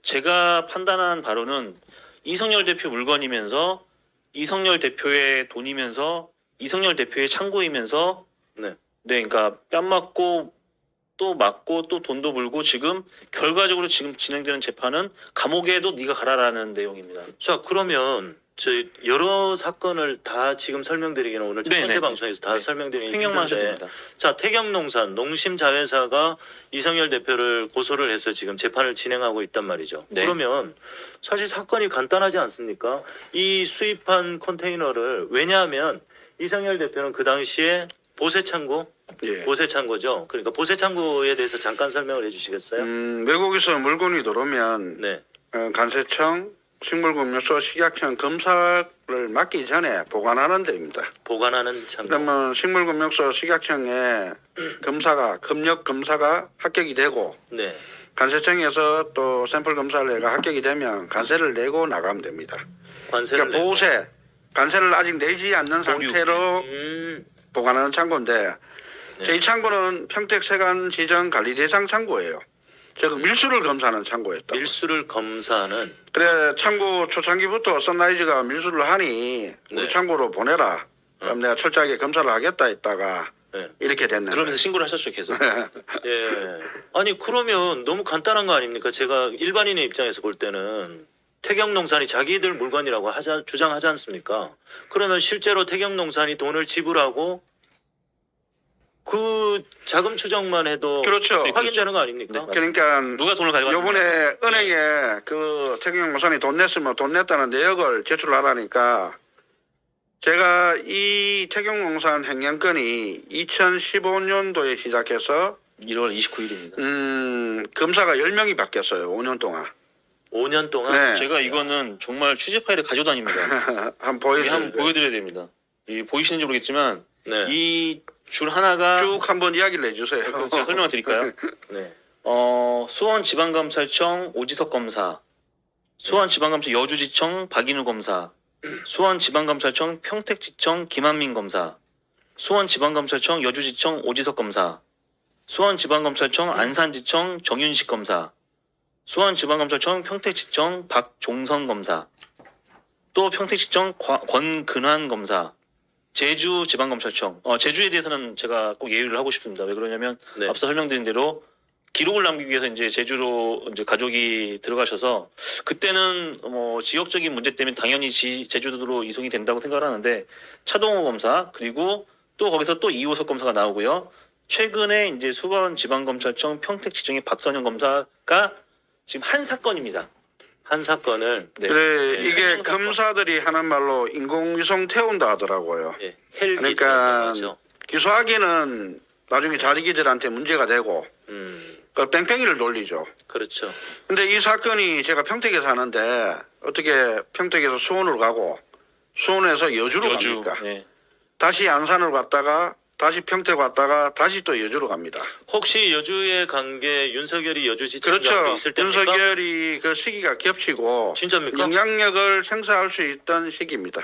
제가 판단한 바로는 이성열 대표 물건이면서 이성열 대표의 돈이면서 이성열 대표의 창고이면서 네. 그러니까 뺨 맞고 또 맞고 또 돈도 물고 지금 결과적으로 지금 진행되는 재판은 감옥에도 네가 가라라는 내용입니다. 자, 그러면 저희 여러 사건을 다 지금 설명드리기는 오늘 첫 번째 네네. 방송에서 다 네. 설명드리기 횡령만 하셔도 힘든데 됩니다. 자, 태경농산 농심자회사가 이성열 대표를 고소를 해서 지금 재판을 진행하고 있단 말이죠. 네. 그러면 사실 사건이 간단하지 않습니까? 이 수입한 컨테이너를 왜냐하면 이성열 대표는 그 당시에 보세창고, 예. 보세창고죠. 그러니까 보세창고에 대해서 잠깐 설명을 해주시겠어요? 외국에서 물건이 들어오면 네, 관세청, 식물금융소, 식약청 검사를 맡기 전에 보관하는 데입니다. 보관하는 창고. 그러면 식물금융소, 식약청에 검역 검사가 합격이 되고 네, 관세청에서 또 샘플 검사를 해가 합격이 되면 관세를 내고 나가면 됩니다. 관세를 그러니까 내고. 보세, 관세를 아직 내지 않는 상태로 보관하는 창고인데 네. 제 이 창고는 평택세관지정 관리대상 창고예요. 즉 밀수를 검사하는 창고였다. 밀수를 검사하는. 그래 창고 초창기부터 선라이즈가 밀수를 하니 우리 네. 창고로 보내라. 그럼 내가 철저하게 검사를 하겠다 했다가 네. 이렇게 됐네. 그러면서 신고를 하셨죠 계속. 예. 아니 그러면 너무 간단한 거 아닙니까? 제가 일반인의 입장에서 볼 때는 태경농산이 자기들 물건이라고 주장하지 않습니까? 그러면 실제로 태경농산이 돈을 지불하고 그 자금 추정만 해도 그렇죠. 확인되는 거 아닙니까? 네, 그러니까 누가 돈을 가져갔냐? 요번에 은행에 그 태경농산이 돈 냈으면 돈 냈다는 내역을 제출하라니까 제가 이 태경농산 횡령건이 2015년도에 시작해서 1월 29일입니다. 검사가 10명이 바뀌었어요. 5년 동안. 5년 동안. 네. 제가 이거는 정말 취재 파일을 가져다닙니다. 한번 여기 한번 보여드릴게요. 보여드려야 됩니다. 보이시는지 모르겠지만 네. 이 줄 하나가 쭉 한번 이야기를 해주세요. 제가 설명을 드릴까요? 네. 수원지방검찰청 오지석 검사, 수원지방검찰 여주지청 박인우 검사, 수원지방검찰청 평택지청 김한민 검사, 수원지방검찰청 여주지청 오지석 검사, 수원지방검찰청 안산지청 정윤식 검사, 수원지방검찰청 평택지청 박종성 검사, 또 평택지청 권근환 검사, 제주지방검찰청, 제주에 대해서는 제가 꼭 예의를 하고 싶습니다. 왜 그러냐면 네. 앞서 설명드린 대로 기록을 남기기 위해서 이제 제주로 이제 가족이 들어가셔서 그때는 뭐 지역적인 문제 때문에 당연히 제주도로 이송이 된다고 생각을 하는데 차동호 검사 그리고 또 거기서 또 이호석 검사가 나오고요. 최근에 이제 수원지방검찰청 평택지청의 박선영 검사가 지금 한 사건입니다. 한 사건을 네. 그래 네. 이게 횡령 사건. 검사들이 하는 말로 인공위성 태운다 하더라고요. 예, 헬기 그러니까 하죠. 기소하기는 나중에 자기들한테 문제가 되고 그 뺑뺑이를 돌리죠. 그렇죠. 근데 이 사건이 제가 평택에 사는데 어떻게 평택에서 수원으로 가고 수원에서 여주로 갑니까? 네. 다시 안산으로 갔다가 다시 평택 왔다가 다시 또 여주로 갑니다. 혹시 여주에 간 게 윤석열이 여주지청장에 그렇죠. 있을 때입니까? 윤석열이 그 시기가 겹치고 진짜입니까? 영향력을 행사할 수 있던 시기입니다.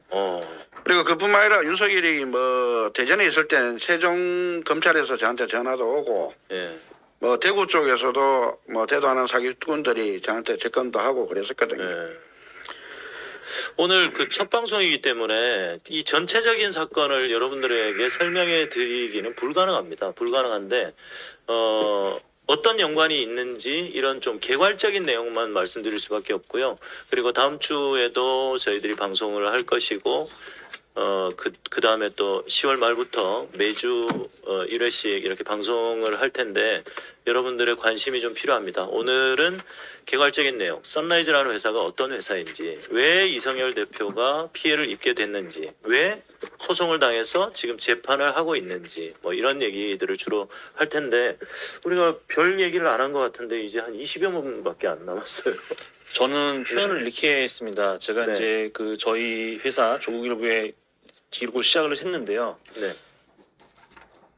어. 그리고 그뿐만 아니라 윤석열이 뭐 대전에 있을 땐 세종 검찰에서 저한테 전화도 오고 예. 뭐 대구 쪽에서도 뭐 대도하는 사기꾼들이 저한테 접근도 하고 그랬었거든요. 예. 오늘 그 첫 방송이기 때문에 이 전체적인 사건을 여러분들에게 설명해 드리기는 불가능합니다. 불가능한데 어떤 연관이 있는지 이런 좀 개괄적인 내용만 말씀드릴 수밖에 없고요. 그리고 다음 주에도 저희들이 방송을 할 것이고 그 다음에 또 10월 말부터 매주 1회씩 이렇게 방송을 할 텐데 여러분들의 관심이 좀 필요합니다. 오늘은 개괄적인 내용, 선라이즈라는 회사가 어떤 회사인지, 왜 이성열 대표가 피해를 입게 됐는지, 왜 소송을 당해서 지금 재판을 하고 있는지, 뭐 이런 얘기들을 주로 할 텐데 우리가 별 얘기를 안 한 것 같은데 이제 한 20여 분밖에 안 남았어요. 저는 표현을 이렇게 했습니다. 제가 네. 이제 그 저희 회사 조국일보에 기록을 시작을 했는데요. 네,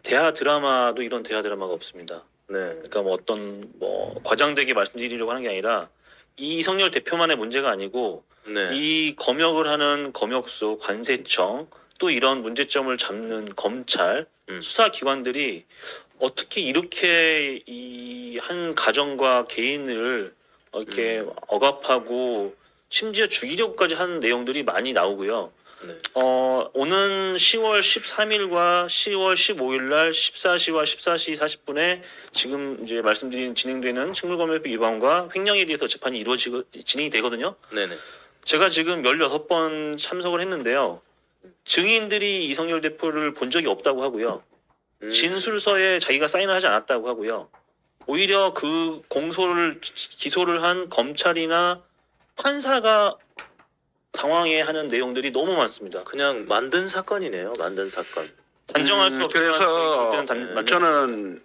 대하 드라마도 이런 대하 드라마가 없습니다. 네, 그러니까 뭐 어떤 뭐 과장되게 말씀드리려고 하는 게 아니라 이성열 대표만의 문제가 아니고 네, 이 검역을 하는 검역소, 관세청 또 이런 문제점을 잡는 검찰, 수사기관들이 어떻게 이렇게 이 한 가정과 개인을 이렇게 억압하고 심지어 죽이려고까지 하는 내용들이 많이 나오고요. 네. 오는 10월 13일과 10월 15일 날 14시와 14시 40분에 지금 이제 말씀드린 진행되는 식물검역 위반과 횡령에 대해서 재판이 진행이 되거든요. 네네. 제가 지금 16번 참석을 했는데요. 증인들이 이성열 대표를 본 적이 없다고 하고요. 진술서에 자기가 사인을 하지 않았다고 하고요. 오히려 그 기소를 한 검찰이나 판사가 당황해하는 내용들이 너무 많습니다. 그냥 만든 사건이네요. 만든 사건. 단정할 수 없지만 그래서 저는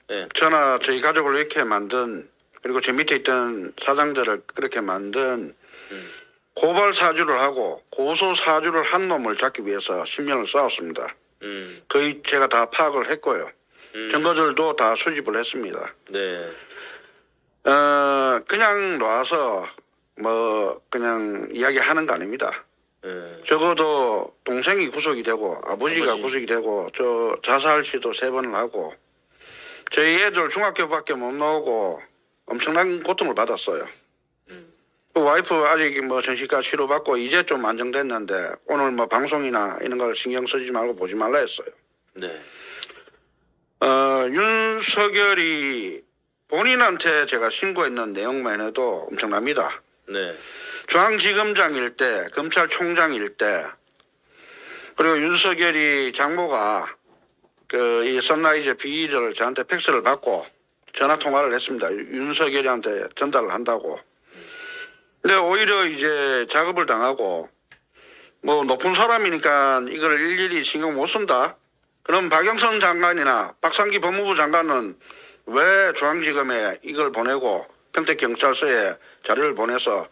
네. 저나 저희 가족을 이렇게 만든, 그리고 제 밑에 있던 사장들을 그렇게 만든 고발 사주를 하고 고소 사주를 한 놈을 잡기 위해서 10년을 싸웠습니다. 거의 제가 다 파악을 했고요. 증거들도 다 수집을 했습니다. 네. 그냥 놔서 뭐 그냥 이야기하는 거 아닙니다. 네. 적어도 동생이 구속이 되고 아버지가 아버지. 구속이 되고 저 자살 시도 3번을 하고 저희 애들 중학교밖에 못 나오고 엄청난 고통을 받았어요. 그 와이프 아직 뭐 정신과 치료받고 이제 좀 안정됐는데 오늘 뭐 방송이나 이런 걸 신경 쓰지 말고 보지 말라 했어요. 네. 윤석열이 본인한테 제가 신고했는 내용만 해도 엄청납니다. 네. 중앙지검장일 때, 검찰총장일 때, 그리고 윤석열이 장모가 이 선라이즈 비리를 저한테 팩스를 받고 전화 통화를 했습니다. 윤석열이한테 전달을 한다고. 근데 오히려 이제 작업을 당하고 뭐 높은 사람이니까 이걸 일일이 신경 못 쓴다. 그럼 박영선 장관이나 박상기 법무부 장관은 왜 중앙지검에 이걸 보내고 평택경찰서에 자료를 보내서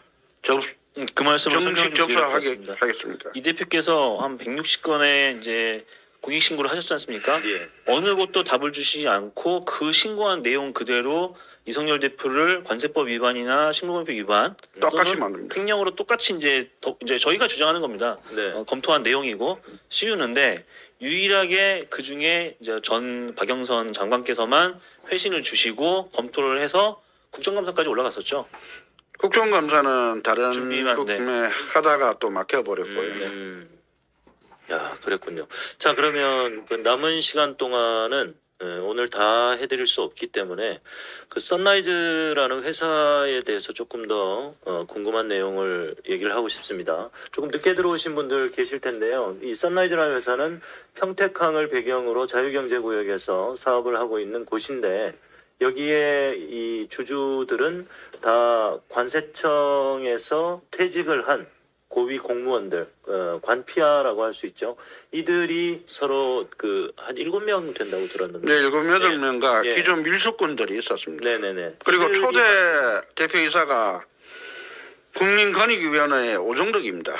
그 말씀을 정식 접수하겠습니까? 이 대표께서 한 160건의 이제 공익 신고를 하셨지 않습니까? 예. 어느 곳도 답을 주시지 않고 그 신고한 내용 그대로 이성열 대표를 관세법 위반이나 식물검역 위반 똑같이 또는 만듭니다. 횡령으로 똑같이 이제 저희가 주장하는 겁니다. 네. 검토한 내용이고 씌우는데 유일하게 그 중에 이제 전 박영선 장관께서만 회신을 주시고 검토를 해서 국정감사까지 올라갔었죠. 국정감사는 다른 준비만, 네. 국회 하다가 또 막혀버렸고요. 야, 그랬군요. 자, 그러면 그 남은 시간 동안은 오늘 다 해드릴 수 없기 때문에 그 선라이즈라는 회사에 대해서 조금 더 궁금한 내용을 얘기를 하고 싶습니다. 조금 늦게 들어오신 분들 계실 텐데요. 이 선라이즈라는 회사는 평택항을 배경으로 자유경제구역에서 사업을 하고 있는 곳인데 여기에 이 주주들은 다 관세청에서 퇴직을 한 고위 공무원들, 관피아라고 할 수 있죠. 이들이 서로 한 7명 된다고 들었는데. 네, 7, 8명과 예. 기존 밀수꾼들이 있었습니다. 네네네. 그리고 이들이 초대 대표이사가 국민권익위원회의 오정덕입니다.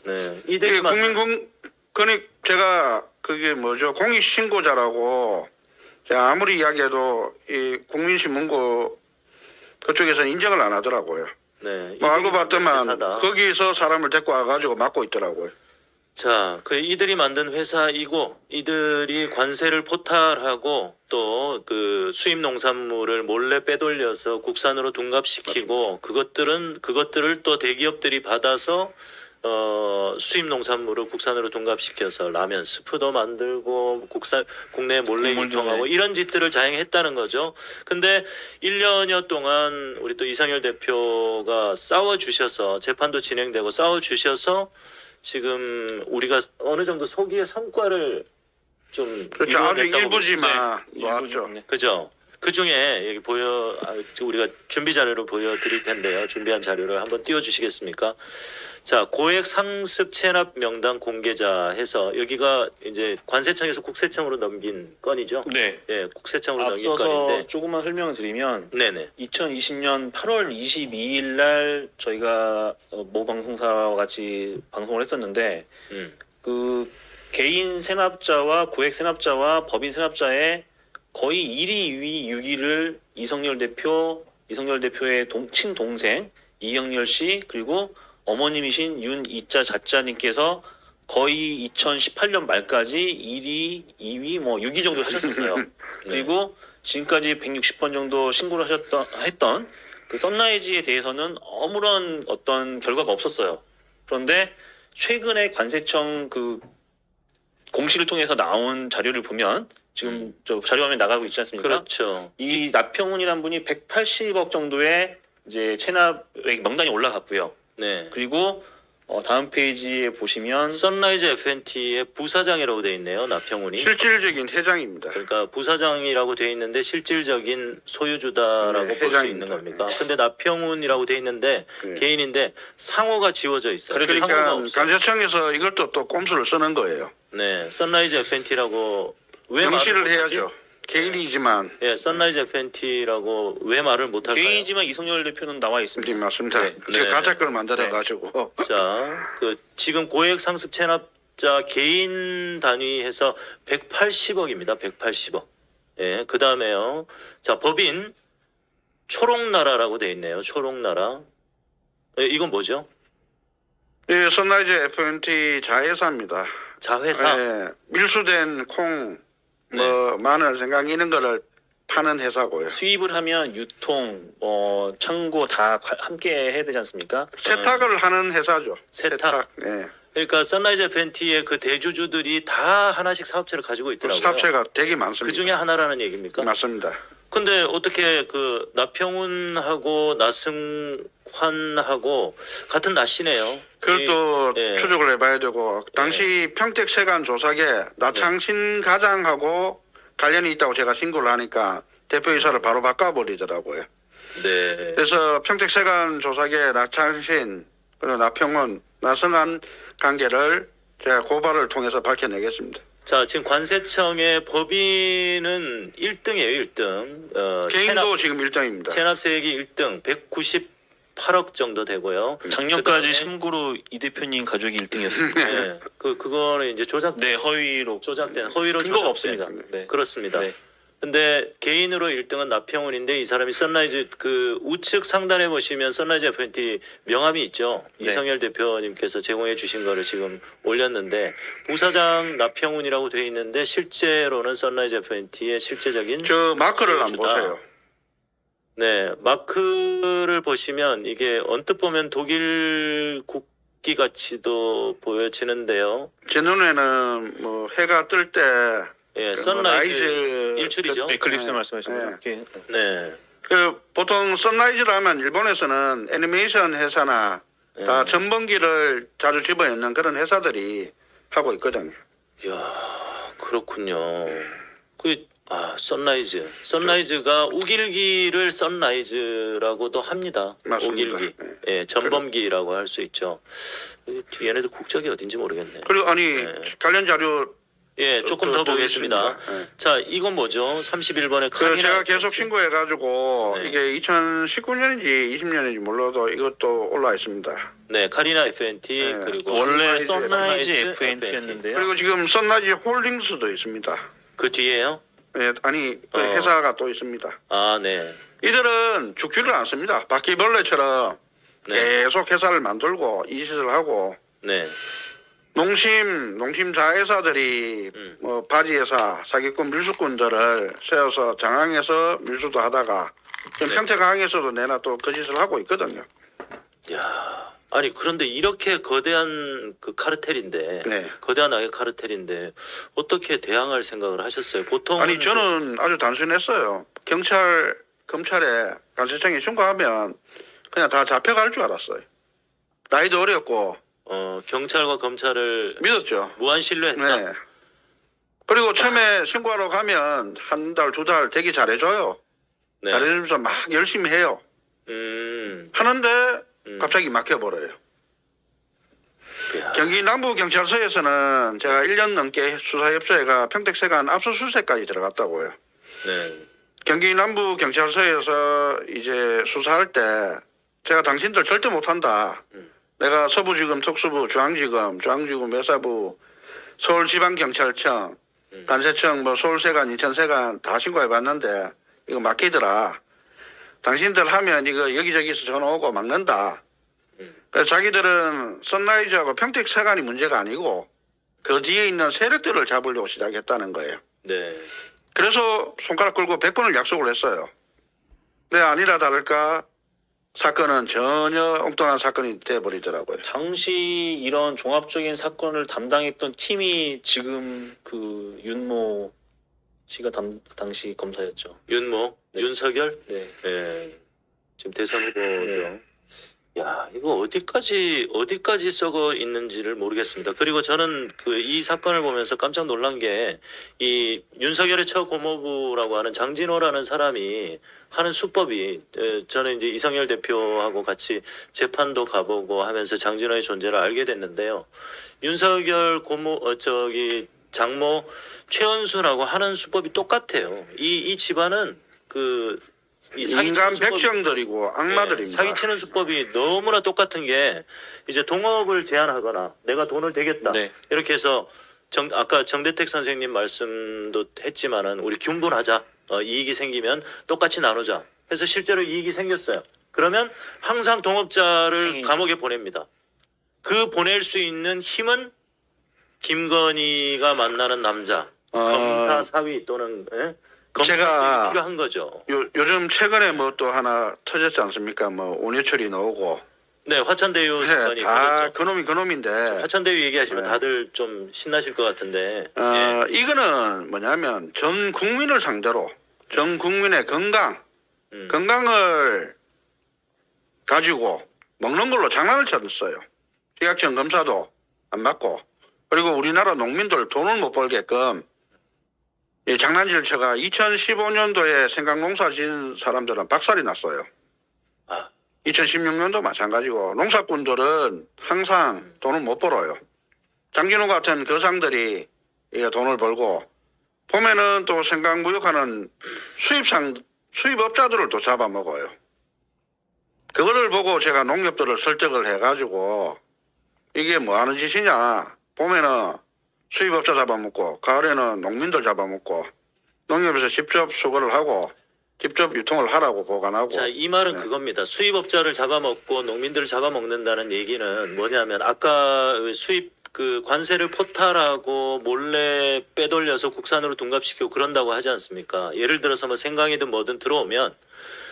네. 이게 이들이 국민권익, 제가 그게 뭐죠? 공익신고자라고 제가 아무리 이야기해도 이 국민신문고 그쪽에서 인정을 안 하더라고요. 네. 뭐 알고 이들이 봤더만 회사다. 거기서 사람을 데리고 와가지고 맡고 있더라고요. 자, 이들이 만든 회사이고 이들이 관세를 포탈하고 또 그 수입 농산물을 몰래 빼돌려서 국산으로 둔갑시키고 그것들을 또 대기업들이 받아서 수입 농산물을 국산으로 둔갑시켜서 라면 스프도 만들고 국내에 몰래 국물도 유통하고 네. 이런 짓들을 자행했다는 거죠. 근데 1년여 동안 우리 또 이성열 대표가 싸워주셔서 재판도 진행되고 싸워주셔서 지금 우리가 어느 정도 소기의 성과를 좀 그렇죠. 아주 이루어냈다고 일부지만 네, 놓았죠. 일부 그죠? 그 중에 여기 우리가 준비 자료를 보여드릴 텐데요. 준비한 자료를 한번 띄워주시겠습니까? 자, 고액 상습 체납 명단 공개자 해서 여기가 이제 관세청에서 국세청으로 넘긴 건이죠. 네. 예, 국세청으로 넘긴 앞서서 건인데. 조금만 설명을 드리면 네네. 2020년 8월 22일 날 저희가 모 방송사와 같이 방송을 했었는데 그 개인 세납자와 고액 세납자와 법인 세납자의 거의 1위, 2위, 6위를 이성열 대표의 친동생 이영렬 씨 그리고 어머님이신 윤이자 자자님께서 거의 2018년 말까지 1위, 2위, 뭐 6위 정도 하셨었어요. 네. 그리고 지금까지 160번 정도 신고를 했던 그 썬라이즈에 대해서는 아무런 어떤 결과가 없었어요. 그런데 최근에 관세청 그 공시를 통해서 나온 자료를 보면 지금 저 자료화면 나가고 있지 않습니까? 그렇죠. 이 나평훈이란 분이 180억 정도의 이제 체납액 명단이 올라갔고요. 네. 그리고 다음 페이지에 보시면 선라이즈 FNT의 부사장이라고 돼 있네요. 나평훈이. 실질적인 회장입니다. 그러니까 부사장이라고 돼 있는데 실질적인 소유주다라고 네, 볼 수 있는 회장입니다. 겁니까? 근데 나평훈이라고 돼 있는데 네. 개인인데 상호가 지워져 있어요. 상호가 그러니까 없어요. 관세청에서 이것도 또 꼼수를 쓰는 거예요. 네, 선라이즈 FNT라고 왜 명시를 말을 못하지? 해야죠. 개인이지만 예, 선라이즈 FNT라고 왜 말을 못할까요? 개인이지만 이성열 대표는 나와 있습니다. 맞습니다. 네. 제가 네. 가짜 걸 만들어 가지고 자, 그 지금 고액 상습 체납자 개인 단위해서 180억입니다. 180억. 예, 그 다음에요. 자, 법인 초록나라라고 돼 있네요. 초록나라. 예, 이건 뭐죠? 예, 선라이즈 FNT 자회사입니다. 자회사. 예, 밀수된 콩, 마늘, 생강 이런 거를 파는 회사고요. 수입을 하면 유통, 창고 다 함께 해야 되지 않습니까? 세탁을 하는 회사죠. 세탁. 예. 그러니까 선라이즈 FNT의 그 대주주들이 다 하나씩 사업체를 가지고 있더라고요. 사업체가 되게 많습니다. 그 중에 하나라는 얘기입니까? 맞습니다. 근데 어떻게 그 나평훈하고 나승환하고 같은 나씨네요. 그걸 또 예. 추적을 해봐야 되고 당시 평택세관 조사계 나창신 가장하고 관련이 있다고 제가 신고를 하니까 대표이사를 바로 바꿔버리더라고요. 네. 그래서 평택세관 조사계 나창신 그리고 나평원 나승한 관계를 제가 고발을 통해서 밝혀내겠습니다. 자, 지금 관세청의 법인은 1등이에요, 1등. 개인도 지금 1등입니다. 체납세액이 1등, 198억 정도 되고요. 작년까지 그다음에- 참고로 이 대표님 가족이 1등이었습니다. 네. 그거는 이제 네, 허위로 조작된, 허위로 근거가 조작된. 없습니다. 네. 그렇습니다. 네. 근데 개인으로 1등은 나평훈인데 이 사람이 선라이즈 그 우측 상단에 보시면 선라이즈 FNT 명함이 있죠. 네. 이성열 대표님께서 제공해 주신 거를 지금 올렸는데 부사장 나평훈이라고 돼 있는데 실제로는 선라이즈 FNT의 실제적인 저 마크를 한번 소유주다. 보세요. 네, 마크를 보시면 이게 언뜻 보면 독일 국기 같이도 보여지는데요. 제 눈에는 뭐 해가 뜰 때 예, 선라이즈 라이즈 일출이죠. 에클립스 네. 말씀하시는 네. 거. 이렇게 네. 보통 선라이즈를 하면 일본에서는 애니메이션 회사나 다 예. 전범기를 자주 집어넣는 그런 회사들이 하고 있거든요. 이야, 그렇군요. 선라이즈. 선라이즈가 우길기를 선라이즈라고도 합니다. 맞습니다. 우길기. 네. 예, 전범기라고 할 수 있죠. 얘네들 국적이 어딘지 모르겠네. 그리고 아니 네. 관련 자료 예, 조금 더 보겠습니다. 네. 자, 이건 뭐죠? 31번에 그 제가 계속 신고해가지고 네. 이게 2019년인지 20년인지 몰라도 이것도 올라 있습니다. 네, 카리나 FNT 네. 그리고 원래 선라이즈 선라이즈 FNT. FNT였는데요. 그리고 지금 선라이즈 홀딩스도 있습니다. 그 뒤에요? 예, 아니 그 회사가 또 있습니다. 아, 네. 이들은 죽지를 않습니다. 바퀴벌레처럼 네. 계속 회사를 만들고 이짓을 하고 네. 농심 자회사들이 뭐 바지회사 사기꾼 밀수꾼들을 세워서 장항에서 밀수도 하다가 지금 네. 평택항에서도 내나 또 그 짓을 하고 있거든요. 야, 아니 그런데 이렇게 거대한 그 카르텔인데 네. 거대한 악의 카르텔인데 어떻게 대항할 생각을 하셨어요? 보통 아니 저는 아주 단순했어요. 검찰에 관세청에 신고하면 그냥 다 잡혀갈 줄 알았어요. 나이도 어렸고 경찰과 검찰을 믿었죠. 무한 신뢰했다. 네. 그리고 처음에 신고하러 가면 한 달, 두 달 되게 잘해줘요. 네. 잘해주면서 막 열심히 해요. 하는데 갑자기 막혀버려요. 이야. 경기 남부경찰서에서는 제가 1년 넘게 수사협조회가 평택세관 압수수색까지 들어갔다고요. 네. 경기 남부경찰서에서 이제 수사할 때 제가 당신들 절대 못한다. 내가 서부지검, 특수부, 중앙지검, 여사부, 서울지방경찰청, 관세청, 뭐 서울세관, 인천세관 다 신고해봤는데 이거 막히더라. 당신들 하면 이거 여기저기서 전화 오고 막는다. 그래서 자기들은 선라이즈하고 평택세관이 문제가 아니고 그 뒤에 있는 세력들을 잡으려고 시작했다는 거예요. 네. 그래서 손가락 끌고 100번을 약속을 했어요. 근데 아니라 다를까 사건은 전혀 엉뚱한 사건이 돼버리더라고요. 당시 이런 종합적인 사건을 담당했던 팀이 지금 그 윤모 씨가 당시 검사였죠. 윤모, 네. 윤석열, 네. 네. 지금 대선 후보죠. 네. 야, 이거 어디까지 썩어 있는지를 모르겠습니다. 그리고 저는 이 사건을 보면서 깜짝 놀란 게 이 윤석열의 처고모부라고 하는 장진호라는 사람이 하는 수법이 저는 이제 이성열 대표하고 같이 재판도 가보고 하면서 장진호의 존재를 알게 됐는데요. 윤석열 장모 최은순하고 하는 수법이 똑같아요. 이 집안은 이 인간 수법이- 백정들이고 악마들입니다. 사기치는 수법이 너무나 똑같은 게 이제 동업을 제한하거나 내가 돈을 대겠다 네. 이렇게 해서 아까 정대택 선생님 말씀도 했지만은 우리 균분하자 이익이 생기면 똑같이 나누자 해서 실제로 이익이 생겼어요. 그러면 항상 동업자를 감옥에 보냅니다. 그 보낼 수 있는 힘은 김건희가 만나는 남자 검사 사위 또는 검찰이 제가 필요한 거죠. 요즘 최근에 뭐 또 하나 터졌지 않습니까? 뭐 온유철이 나오고 네, 화천대유 사건이 네, 다 터졌죠. 그놈인데 화천대유 얘기하시면 네. 다들 좀 신나실 것 같은데. 이거는 뭐냐면 전 국민을 상대로 전 국민의 음. 건강을 가지고 먹는 걸로 장난을 쳤어요. 식약청 검사도 안 받고 그리고 우리나라 농민들 돈을 못 벌게끔 이 장난질 쳐가 2015년도에 생강농사 지은 사람들은 박살이 났어요. 아. 2016년도 마찬가지고 농사꾼들은 항상 돈을 못 벌어요. 장진호 같은 거상들이 돈을 벌고 보면은 또 생강무역하는 수입업자들을 또 잡아먹어요. 그거를 보고 제가 농협들을 설득을 해가지고 이게 뭐 하는 짓이냐 보면은 수입업자 잡아먹고 가을에는 농민들 잡아먹고 농협에서 직접 수거를 하고 직접 유통을 하라고 보관하고. 자, 이 말은 네. 그겁니다. 수입업자를 잡아먹고 농민들을 잡아먹는다는 얘기는 뭐냐면 아까 수입 관세를 포탈하고 몰래 빼돌려서 국산으로 둔갑시키고 그런다고 하지 않습니까? 예를 들어서 뭐 생강이든 뭐든 들어오면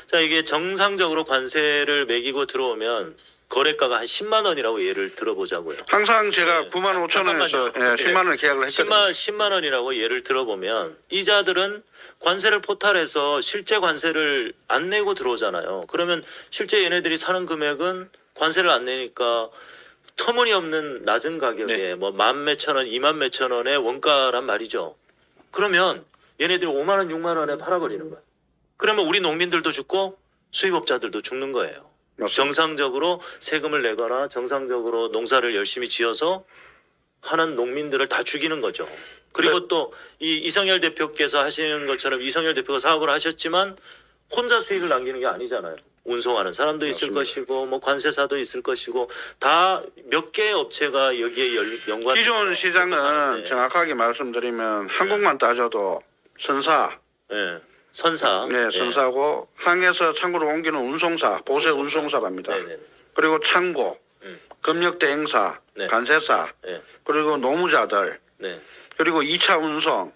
자, 이게 정상적으로 관세를 매기고 들어오면 거래가가 한 10만 원이라고 예를 들어보자고요. 항상 제가 네. 9만 5천 원에서 잠깐만요. 10만 원을 계약을 했거든요. 10만 원이라고 예를 들어보면 이자들은 관세를 포탈해서 실제 관세를 안 내고 들어오잖아요. 그러면 실제 얘네들이 사는 금액은 관세를 안 내니까 터무니없는 낮은 가격에 네. 뭐 만 몇천 원, 2만 몇천 원의 원가란 말이죠. 그러면 얘네들이 5만 원, 6만 원에 팔아버리는 거예요. 그러면 우리 농민들도 죽고 수입업자들도 죽는 거예요. 맞습니다. 정상적으로 세금을 내거나 정상적으로 농사를 열심히 지어서 하는 농민들을 다 죽이는 거죠. 그리고 네. 또 이 이성열 대표께서 하시는 것처럼 이성열 대표가 사업을 하셨지만 혼자 수익을 남기는 게 아니잖아요. 운송하는 사람도 있을 맞습니다. 것이고 뭐 관세사도 있을 것이고 다 몇 개의 업체가 여기에 연관. 기존 시장은 정확하게 말씀드리면 한국만 따져도 선사, 네. 선사. 네, 선사고 항에서 창고로 옮기는 운송사, 보세 운송사랍니다. 네네. 그리고 창고, 금역대행사, 네. 관세사, 네. 그리고 노무자들, 네. 그리고 2차 운송,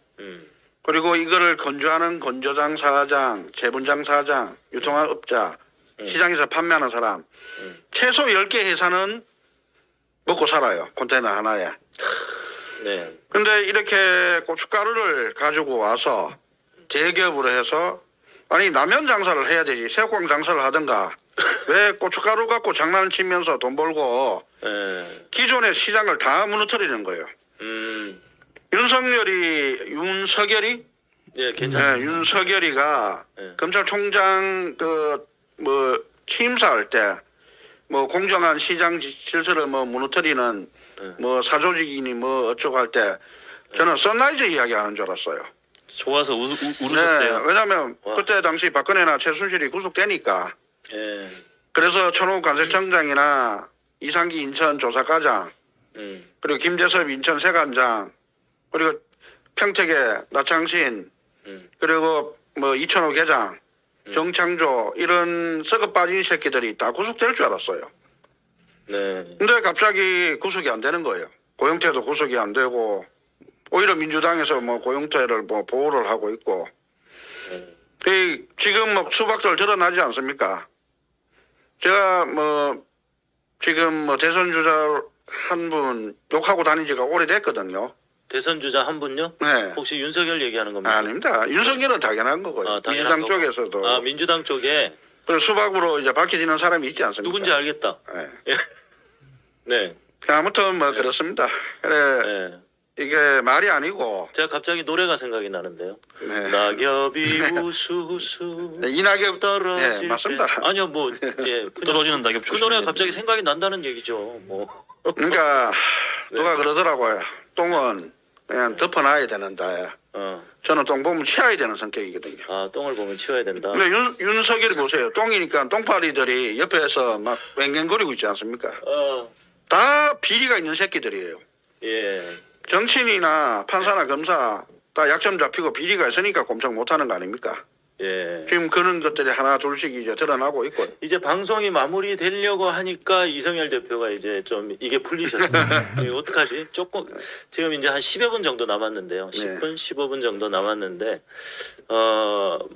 그리고 이거를 건조하는 건조장 사장, 재분장 사장, 유통업자, 시장에서 판매하는 사람, 최소 10개 회사는 먹고 살아요. 컨테이너 하나에. 네. 근데 이렇게 고춧가루를 가지고 와서 대기업으로 해서 아니 라면 장사를 해야 되지 새우깡 장사를 하든가 왜 고춧가루 갖고 장난치면서 돈 벌고 예. 기존의 시장을 다 무너뜨리는 거예요. 윤석열이 예, 네, 괜찮습니다. 윤석열이가 예. 검찰총장 취임사할 때 뭐 공정한 시장 질서를 뭐 무너뜨리는 예. 뭐 사조직이니 뭐 어쩌고 할 때 저는 선라이즈 이야기하는 줄 알았어요. 좋아서 네, 울으셨대요. 왜냐하면 와. 그때 당시 박근혜나 최순실이 구속되니까 예. 그래서 천호국 관세청장이나 이상기 인천 조사과장 그리고 김재섭 인천 세관장 그리고 평택의 나창신 그리고 뭐 이천호 계장 정창조 이런 썩어 빠진 새끼들이 다 구속될 줄 알았어요. 네. 근데 갑자기 구속이 안 되는 거예요. 고영태도 구속이 안 되고 오히려 민주당에서 뭐 고영태를 뭐 보호를 하고 있고 지금 뭐 수박들 드러나지 않습니까? 제가 뭐 지금 뭐 대선 주자 한 분 욕하고 다닌 지가 오래됐거든요. 대선 주자 한 분요? 네. 혹시 윤석열 얘기하는 겁니까? 아닙니다. 윤석열은 당연한 거고요. 아, 당연한 민주당 거고. 쪽에서도 아, 민주당 쪽에 그래서 수박으로 이제 밝혀지는 사람이 있지 않습니까? 누군지 알겠다. 네. 네. 아무튼 뭐 그렇습니다. 그래 네. 이게 말이 아니고 제가 갑자기 노래가 생각이 나는데요. 네. 낙엽이 우수수 네, 이낙엽 떨어질 네, 맞습니다. 때. 아니요, 뭐 예, 그냥 떨어지는 낙엽 그 조심해야 노래가 갑자기 됩니다. 생각이 난다는 얘기죠. 뭐. 그러니까 네. 누가 그러더라고요. 똥은 그냥 덮어놔야 되는데 저는 똥 보면 치워야 되는 성격이거든요. 아, 똥을 보면 치워야 된다. 근데 윤석열이 보세요. 똥이니까 똥파리들이 옆에서 막 맹갱거리고 있지 않습니까? 다 비리가 있는 새끼들이에요. 예. 정치인이나 판사나 검사 다 약점 잡히고 비리가 있으니까 꼼짝 못하는 거 아닙니까? 예. 지금 그런 것들이 하나 둘씩 이제 드러나고 있고. 이제 방송이 마무리되려고 하니까 이성열 대표가 이제 좀 이게 풀리셨어요. 이게 어떡하지? 조금 지금 이제 한 10여 분 정도 남았는데요. 10분, 15분 정도 남았는데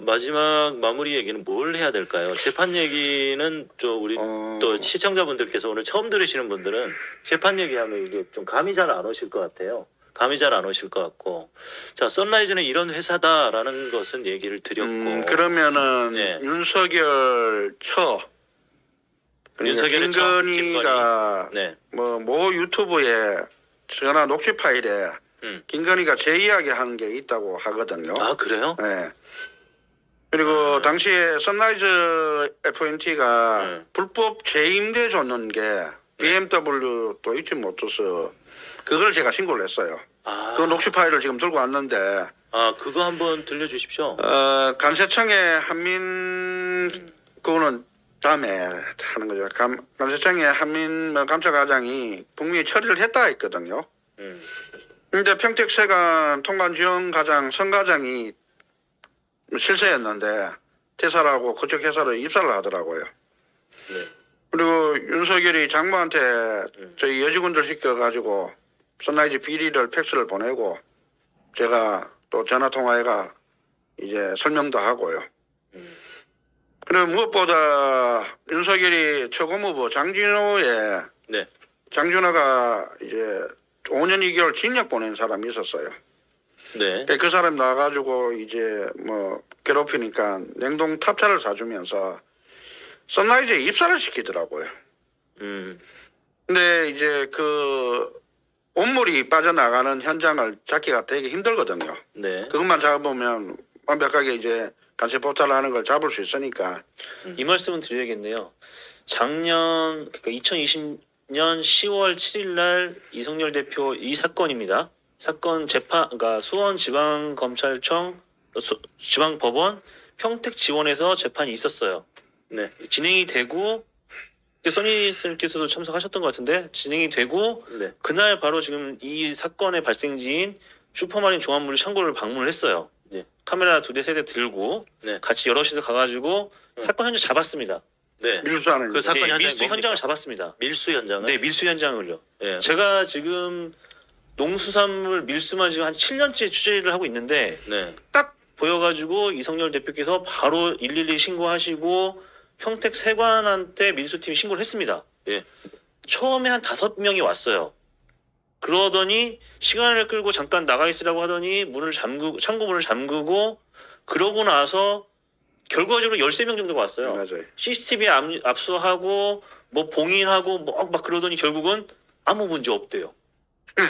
마지막 마무리 얘기는 뭘 해야 될까요? 재판 얘기는 좀 우리 또 시청자분들께서 오늘 처음 들으시는 분들은 재판 얘기하면 이게 좀 감이 잘 안 오실 것 같아요. 감이 잘 안 오실 것 같고, 자, 선라이즈는 이런 회사다라는 것은 얘기를 드렸고, 그러면은 네. 윤석열 윤석열의 김건희가 네, 뭐 모 유튜브에 전화 녹취 파일에 김건희가 제 이야기 하는 게 있다고 하거든요. 아 그래요? 네. 그리고 당시에 선라이즈 F&T가 불법 재임대 줬는 게 BMW 또 잊지 못해서 그걸 제가 신고를 했어요. 그 녹취 파일을 지금 들고 왔는데 그거 한번 들려주십시오. 감세청의 한민 그거는 다음에 하는 거죠. 감세청의 한민 감사과장이 분명히 처리를 했다 했거든요. 근데 평택세관 통관지원과장 선과장이 실세였는데 퇴사라고 그쪽 회사로 입사를 하더라고요. 네. 그리고 윤석열이 장모한테 저희 여직원들 시켜가지고 선라이즈 비리를 팩스를 보내고 제가 또 전화통화해가 이제 설명도 하고요. 그리고 무엇보다 윤석열이 처고무부 장진호에 네. 장준호가 이제 5년 2개월 징역 보낸 사람이 있었어요. 네. 그 사람 나와가지고 이제 뭐 괴롭히니까 냉동 탑차를 사주면서 선라이즈에 입사를 시키더라고요. 근데 이제 그 온물이 빠져나가는 현장을 잡기가 되게 힘들거든요. 네. 그것만 잡으면 완벽하게 이제 간세 포탈하는 걸 잡을 수 있으니까. 이 말씀은 드려야겠네요. 작년 그러니까 2020년 10월 7일 날 이성열 대표 이 사건입니다. 사건 재판 그러니까 수원지방검찰청 지방법원 평택지원에서 재판이 있었어요. 네. 진행이 되고 그때 써니님께서도 참석하셨던 것 같은데 진행이 되고 네. 그날 바로 지금 이 사건의 발생지인 슈퍼마린 종합물류 창고를 방문을 했어요. 네. 카메라 2대 3대 들고 네. 같이 여럿이서 가가지고 사건 현장 잡았습니다. 네. 밀수하는 그 사건 현장이 밀수 뭡니까? 현장을 잡았습니다. 밀수 현장을. 네, 밀수 현장을요. 예. 제가 지금 농수산물 밀수만 지금 한 7년째 취재를 하고 있는데 네. 딱 보여가지고 이성열 대표께서 바로 112 신고하시고 평택 세관한테 밀수팀이 신고를 했습니다. 예. 처음에 한 5명이 왔어요. 그러더니 시간을 끌고 잠깐 나가 있으라고 하더니 창고 문을 잠그고 그러고 나서 결과적으로 13명 정도가 왔어요. 맞아요. CCTV 압수하고 뭐 봉인하고 뭐 막 그러더니 결국은 아무 문제 없대요. 네.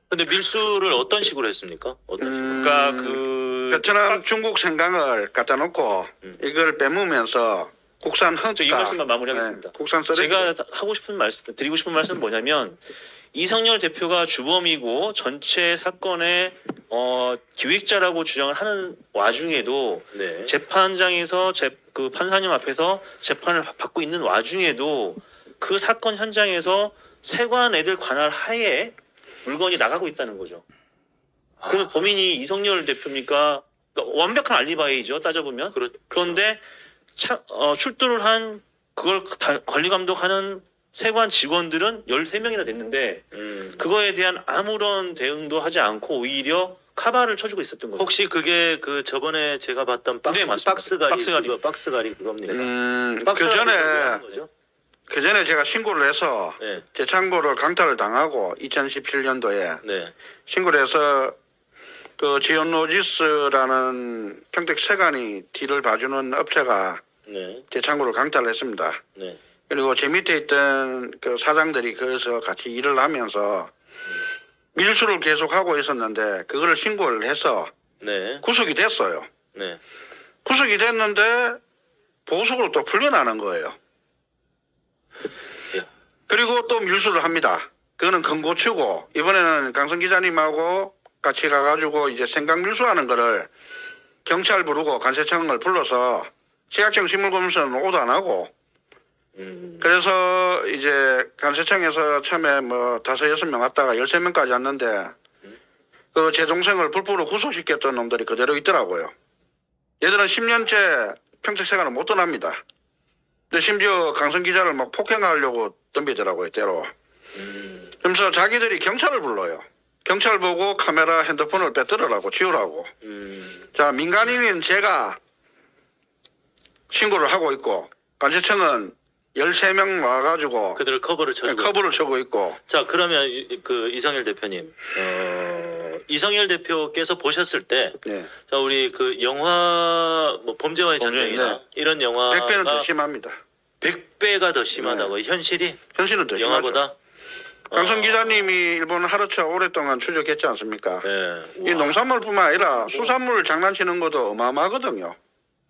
근데 밀수를 어떤 식으로 했습니까? 어떤 식으로? 그러니까 그 베트남, 중국 생강을 갖다 놓고 이걸 빼무면서 국산 흑가. 이 말씀만 마무리하겠습니다. 국산 쓰레기. 제가 드리고 싶은 말씀은 뭐냐면 이성열 대표가 주범이고 전체 사건의 기획자라고 주장을 하는 와중에도 네. 재판장에서 그 판사님 앞에서 재판을 받고 있는 와중에도 그 사건 현장에서 세관 애들 관할 하에 물건이 나가고 있다는 거죠. 그러면 범인이 이성열 대표입니까? 그러니까 완벽한 알리바이죠, 따져보면. 그런데 출두를 한 그걸 관리 감독하는 세관 직원들은 13명이나 됐는데 그거에 대한 아무런 대응도 하지 않고 오히려 카바를 쳐주고 있었던 거죠. 혹시 그게 그 저번에 제가 봤던 네, 맞습니다. 박스가리 박스가리 그겁니까? 그 전에 제가 신고를 해서 네. 제 창고를 강탈을 당하고 2017년도에 네. 신고를 해서 그 지온로지스라는 평택 세관이 뒤를 봐주는 업체가 네. 제 창고를 강탈을 했습니다. 네. 그리고 제 밑에 있던 그 사장들이 거기서 같이 일을 하면서 밀수를 계속하고 있었는데 그거를 신고를 해서 네. 구속이 됐어요. 네. 구속이 됐는데 보석으로 또 풀려나는 거예요. 그리고 또 밀수를 합니다. 그거는 건고치고 이번에는 강성 기자님하고 같이 가가지고 이제 생강 밀수하는 거를 경찰 부르고 관세청을 불러서 시각적 식물검사는 오도 안 하고 그래서 이제 관세청에서 처음에 뭐 5-6명 왔다가 13명까지 왔는데 그 제 동생을 불법으로 구속시켰던 놈들이 그대로 있더라고요. 얘들은 10년째 평택세관을 못 떠납니다. 근데 심지어 강성 기자를 막 폭행하려고 덤비더라고요, 때로. 그러면서 자기들이 경찰을 불러요. 경찰 보고 카메라 핸드폰을 빼들으라고 지우라고. 자, 민간인인 제가 신고를 하고 있고 관세청은 13명 와가지고 그들을 커버를 쳐주고. 커버를 쳐고 있고. 자, 그러면 그 이성열 대표님, 이성열 대표께서 보셨을 때, 네. 자, 우리 그 영화 뭐 범죄와의 전쟁이나 네. 이런 영화가 100배는 더 심합니다. 100배가 더 심하다고 현실이 현실은 더 심하죠. 영화보다. 강성 기자님이 일본 하루차 오랫동안 추적했지 않습니까? 네. 이 농산물뿐만 아니라 수산물 장난치는 것도 어마어마하거든요.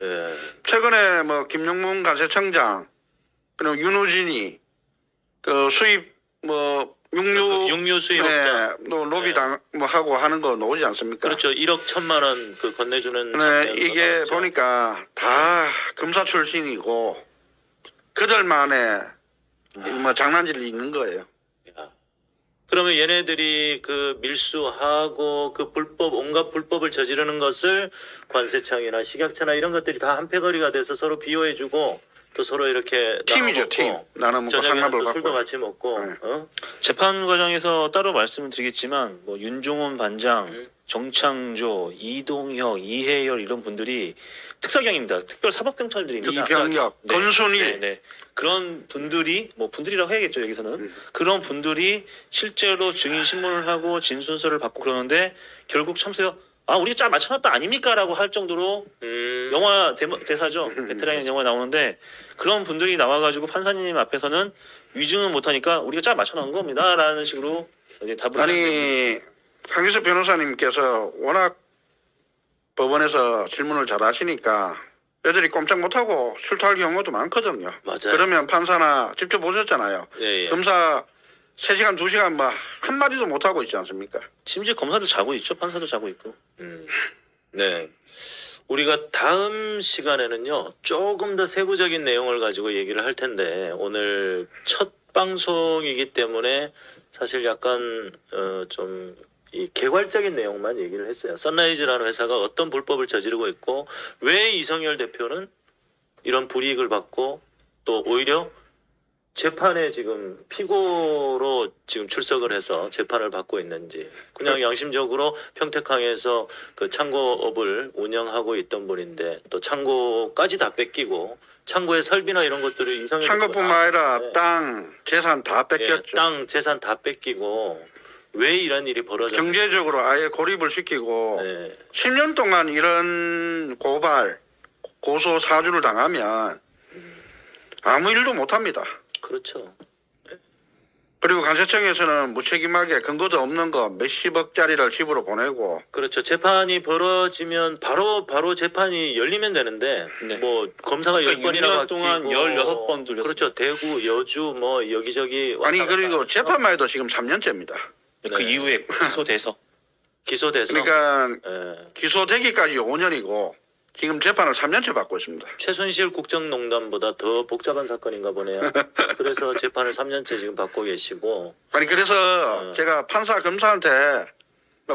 네. 최근에 뭐 김용문 관세청장 그리고 윤우진이 그 수입 뭐 육류 수입업자. 또 로비 당 뭐 하고 하는 거 나오지 않습니까? 그렇죠. 1억 1천만 원 그 건네주는. 네, 장면도 이게 나왔죠. 보니까 다 검사 출신이고 그들만의 뭐 장난질이 있는 거예요. 야. 그러면 얘네들이 그 밀수하고 그 온갖 불법을 저지르는 것을 관세청이나 식약처나 이런 것들이 다 한패거리가 돼서 서로 비호해주고 또 서로 이렇게 팀이죠, 나눠 팀. 먹고 나는 먹고 저녁에는 상납을 또 술도 받고. 같이 먹고. 네. 재판 과정에서 따로 말씀을 드리겠지만 뭐 윤종훈 반장, 음. 정창조, 이동혁, 이혜열 이런 분들이 특사경입니다. 특별사법경찰들입니다. 이병혁, 네. 권순일. 네. 그런 분들이 뭐 분들이라고 해야겠죠 여기서는 그런 분들이 실제로 증인 신문을 하고 진술서를 받고 그러는데 결국 참새가 우리가 짜 맞춰놨다 아닙니까라고 할 정도로 영화 대사죠. 베테랑 영화 나오는데 그런 분들이 나와가지고 판사님 앞에서는 위증은 못하니까 우리가 짜 맞춰놓은 겁니다라는 식으로 이제 답을 아니 황기석 변호사님께서 워낙 법원에서 질문을 잘 하시니까 애들이 꼼짝 못하고 출두할 경우도 많거든요. 맞아요. 그러면 판사나 직접 보셨잖아요. 예. 검사 3시간, 2시간 뭐 한마디도 못하고 있지 않습니까? 심지어 검사도 자고 있죠. 판사도 자고 있고. 네. 우리가 다음 시간에는요, 조금 더 세부적인 내용을 가지고 얘기를 할 텐데, 오늘 첫 방송이기 때문에 사실 약간, 좀, 이 개괄적인 내용만 얘기를 했어요. 선라이즈라는 회사가 어떤 불법을 저지르고 있고, 왜 이성열 대표는 이런 불이익을 받고, 또 오히려 재판에 지금 피고로 지금 출석을 해서 재판을 받고 있는지 그냥 양심적으로 평택항에서 그 창고업을 운영하고 있던 분인데 또 창고까지 다 뺏기고 창고의 설비나 이런 것들을 이성의 창고뿐만 아니라 땅, 재산 다 뺏겼죠. 땅 재산 다 뺏기고 왜 이런 일이 벌어졌는지 경제적으로 아예 고립을 시키고 네. 10년 동안 이런 고발, 고소 사주를 당하면 아무 일도 못합니다. 그렇죠. 그리고 간세청에서는 무책임하게 근거도 없는 거 몇십억짜리를 집으로 보내고 그렇죠. 재판이 벌어지면 바로 재판이 열리면 되는데 네. 뭐 검사가 그러니까 10번이나 6년 동안 16번 돌렸습니다. 그렇죠. 대구, 여주 뭐 여기저기 아니 왔다 갔다 그리고 하면서 재판만 해도 지금 3년째입니다. 그 네. 이후에 기소돼서 기소돼서 그러니까 예. 기소되기까지 5년이고 지금 재판을 3년째 받고 있습니다. 최순실 국정농단보다 더 복잡한 사건인가 보네요. 그래서 재판을 3년째 지금 받고 계시고 아니 그래서 제가 판사 검사한테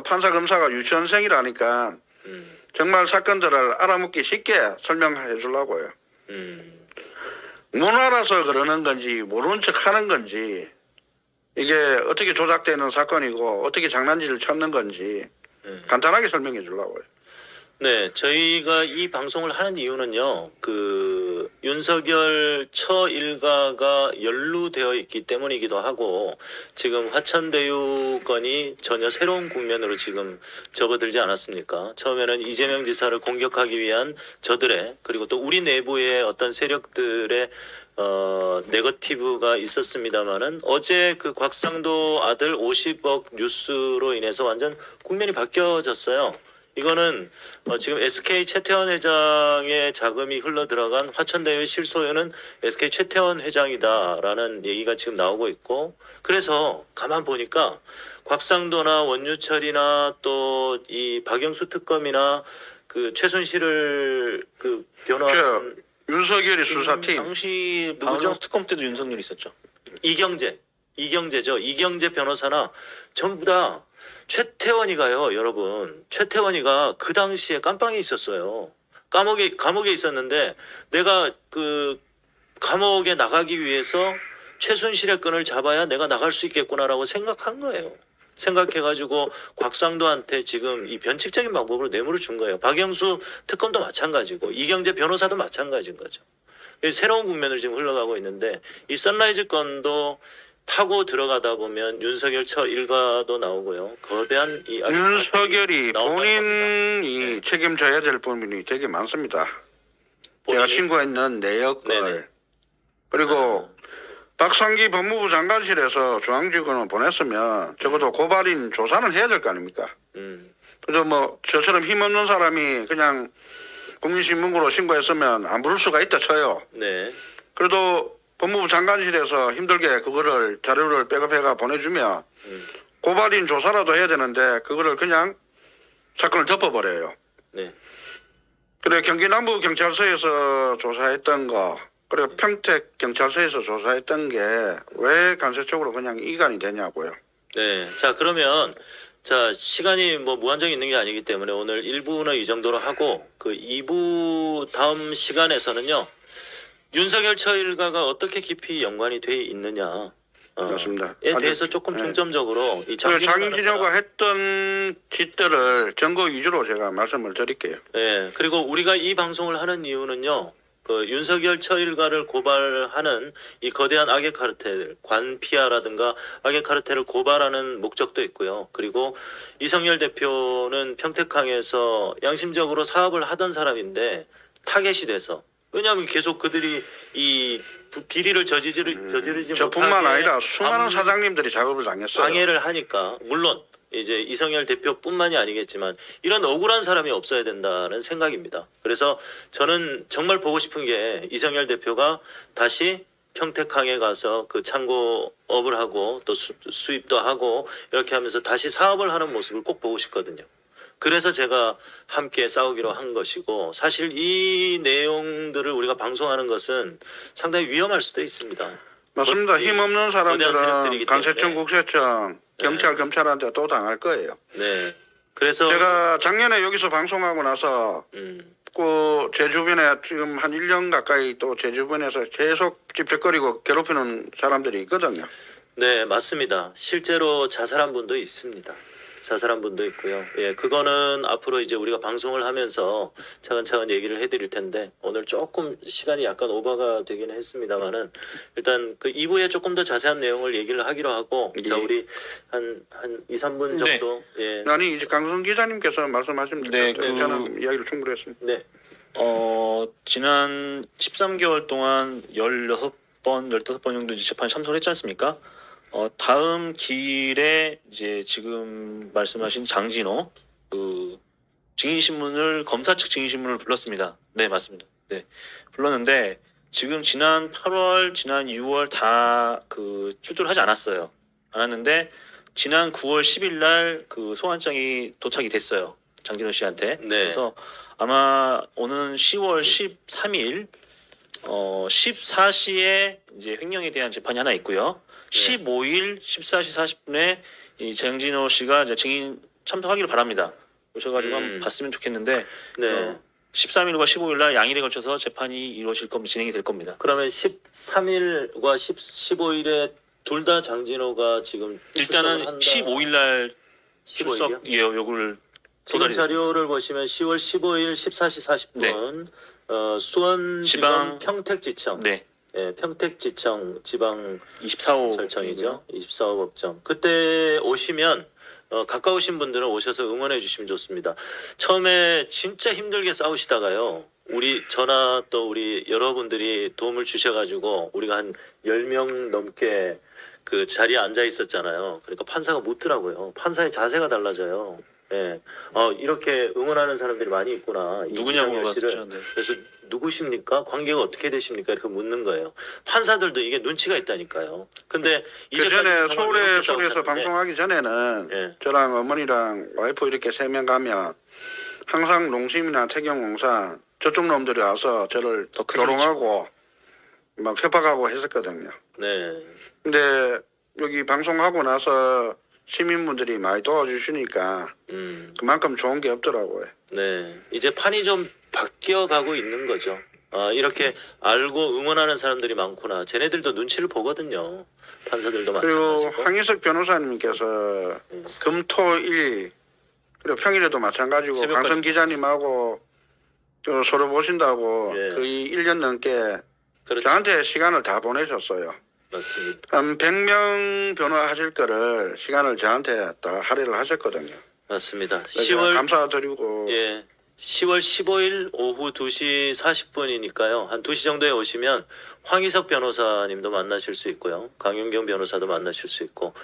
판사 검사가 유치원생이라니까 정말 사건들을 알아묻기 쉽게 설명해 주려고요. 못 알아서 그러는 건지 모르는 척 하는 건지 이게 어떻게 조작되는 사건이고 어떻게 장난질을 쳤는 건지 간단하게 설명해 주려고요. 네, 저희가 이 방송을 하는 이유는요, 그 윤석열 처 일가가 연루되어 있기 때문이기도 하고, 지금 화천대유 건이 전혀 새로운 국면으로 지금 접어들지 않았습니까? 처음에는 이재명 지사를 공격하기 위한 저들의, 그리고 또 우리 내부의 어떤 세력들의 네거티브가 있었습니다만은 어제 그 곽상도 아들 50억 뉴스로 인해서 완전 국면이 바뀌어졌어요. 이거는 지금 SK 최태원 회장의 자금이 흘러 들어간 화천대유 실소유는 SK 최태원 회장이다라는 얘기가 지금 나오고 있고, 그래서 가만 보니까 곽상도나 원유철이나 또 이 박영수 특검이나 그 최순실을 그 변호한 윤석열이 수사팀 당시 누구죠? 박영수 특검 때도 윤석열 있었죠. 이경재죠. 이경재 변호사나 전부 다 최태원이가요, 여러분. 최태원이가 그 당시에 깜빵에 있었어요. 감옥에 있었는데 내가 그 감옥에 나가기 위해서 최순실의 끈을 잡아야 내가 나갈 수 있겠구나라고 생각한 거예요. 생각해가지고 곽상도한테 지금 이 변칙적인 방법으로 뇌물을 준 거예요. 박영수 특검도 마찬가지고 이경재 변호사도 마찬가지인 거죠. 새로운 국면을 지금 흘러가고 있는데 이 선라이즈 건도 파고 들어가다 보면 윤석열 처 일가도 나오고요. 거대한 이 윤석열이 나온다는 본인이 겁니다. 책임져야 될 부분이 되게 많습니다. 제가 본인이? 신고했는 내역을 네네. 그리고 박상기 법무부 장관실에서 중앙지검을 보냈으면 적어도 고발인 조사는 해야 될 거 아닙니까? 그래서 뭐 저처럼 힘없는 사람이 그냥 국민신문고로 신고했으면 안 부를 수가 있다 쳐요. 네. 그래도 법무부 장관실에서 힘들게 그거를 자료를 백업해가 보내주면 고발인 조사라도 해야 되는데 그거를 그냥 사건을 덮어버려요. 네. 그래 경기 남부 경찰서에서 조사했던 거 그리고 평택 경찰서에서 조사했던 게 왜 간세적으로 그냥 이관이 되냐고요. 네. 자, 그러면 자, 시간이 뭐 무한정이 있는 게 아니기 때문에 오늘 1부는 이 정도로 하고 그 2부 다음 시간에서는요. 윤석열 처 일가가 어떻게 깊이 연관이 돼 있느냐. 맞습니다. 에 대해서 조금 중점적으로 이 장진호가 했던 짓들을 증거 위주로 제가 말씀을 드릴게요. 네, 그리고 우리가 이 방송을 하는 이유는요. 그 윤석열 처 일가를 고발하는 이 거대한 악의 카르텔, 관피아라든가 악의 카르텔을 고발하는 목적도 있고요. 그리고 이성열 대표는 평택항에서 양심적으로 사업을 하던 사람인데 타겟이 돼서 왜냐하면 계속 그들이 이 비리를 저지르지 저뿐만 못하게 아니라 수많은 사장님들이 작업을 당했어요. 방해를 하니까 물론 이제 이성열 대표뿐만이 아니겠지만 이런 억울한 사람이 없어야 된다는 생각입니다. 그래서 저는 정말 보고 싶은 게 이성열 대표가 다시 평택항에 가서 그 창고업을 하고 또 수입도 하고 이렇게 하면서 다시 사업을 하는 모습을 꼭 보고 싶거든요. 그래서 제가 함께 싸우기로 한 것이고 사실 이 내용들을 우리가 방송하는 것은 상당히 위험할 수도 있습니다. 맞습니다. 힘없는 사람들은 세력들이기 간세청, 때문에. 국세청, 경찰, 검찰한테 또 당할 거예요. 네. 그래서 제가 작년에 여기서 방송하고 나서 그 제 주변에 지금 한 1년 가까이 또 제 주변에서 계속 찝찝거리고 괴롭히는 사람들이 있거든요. 네, 맞습니다. 실제로 자살한 분도 있습니다. 자살한 분도 있고요. 예, 그거는 앞으로 이제 우리가 방송을 하면서 차근차근 얘기를 해드릴 텐데 오늘 조금 시간이 약간 오버가 되기는 했습니다만은 일단 그 2부에 조금 더 자세한 내용을 얘기를 하기로 하고 예. 자 우리 한 2, 3분 정도 예. 아니 이제 강성 기자님께서 말씀하시면 네, 될 것 같아요. 저는 이야기를 충분히 했습니다. 네. 지난 13개월 동안 15번 정도 이제 재판에 참석을 했지 않습니까? 다음 기일에 이제 지금 말씀하신 장진호 그 증인신문을 검사 측 증인신문을 불렀습니다. 네, 맞습니다. 네, 불렀는데 지금 지난 8월, 지난 6월 다 그 출두를 하지 않았는데 지난 9월 10일 날 그 소환장이 도착이 됐어요. 장진호 씨한테. 네. 그래서 아마 오는 10월 13일 14시에 이제 횡령에 대한 재판이 하나 있고요. 네. 15일 14시 40분에 이 장진호 씨가 이제 증인 참석하기를 바랍니다. 오셔가지고 한번 봤으면 좋겠는데 네. 13일과 15일 날 양일에 걸쳐서 재판이 이루어질 겁니다. 진행이 될 겁니다. 그러면 13일과 15일에 둘 다 장진호가 지금 일단은 15일 날 출석 15일이요? 요구를 지금 도달했습니다. 자료를 보시면 10월 15일 14시 40분 수원지검 지방- 평택지청 네, 예, 평택지청 지방 24호 절청이죠. 24호 법정. 그때 오시면 가까우신 분들은 오셔서 응원해 주시면 좋습니다. 처음에 진짜 힘들게 싸우시다가요. 저나 또 우리 여러분들이 도움을 주셔가지고 우리가 한 10명 넘게 그 자리에 앉아 있었잖아요. 그러니까 판사가 묻더라고요. 판사의 자세가 달라져요. 예. 이렇게 응원하는 사람들이 많이 있구나. 이 누구냐고 이상열 씨를. 물어봤죠. 네. 그래서 누구십니까? 관계가 어떻게 되십니까? 이렇게 묻는 거예요. 판사들도 이게 눈치가 있다니까요. 근데 그 이제까지 전에 정말 서울에 외롭게 소리에서 싸우셨는데, 방송하기 전에는 예. 저랑 어머니랑 와이프 이렇게 3명 가면 항상 농심이나 태경공사 저쪽 놈들이 와서 저를 더 크게 조롱하고 막 협박하고 했었거든요. 네. 근데 여기 방송하고 나서 시민분들이 많이 도와주시니까 그만큼 좋은 게 없더라고요. 네. 이제 판이 좀 바뀌어가고 있는 거죠. 이렇게 알고 응원하는 사람들이 많구나. 쟤네들도 눈치를 보거든요. 판사들도 그리고 마찬가지고. 황희석 변호사님께서 금토일 그리고 평일에도 마찬가지고 새벽까지. 강성 기자님하고 서로 보신다고 예. 거의 1년 넘게 그렇죠. 저한테 시간을 다 보내셨어요. 맞습니다. 한 100명 변호하실 거를 시간을 저한테 다 할애를 하셨거든요. 맞습니다. 그래서 10월 감사드리고 예. 10월 15일 오후 2시 40분이니까요. 한 2시 정도에 오시면 황희석 변호사님도 만나실 수 있고요. 강윤경 변호사도 만나실 수 있고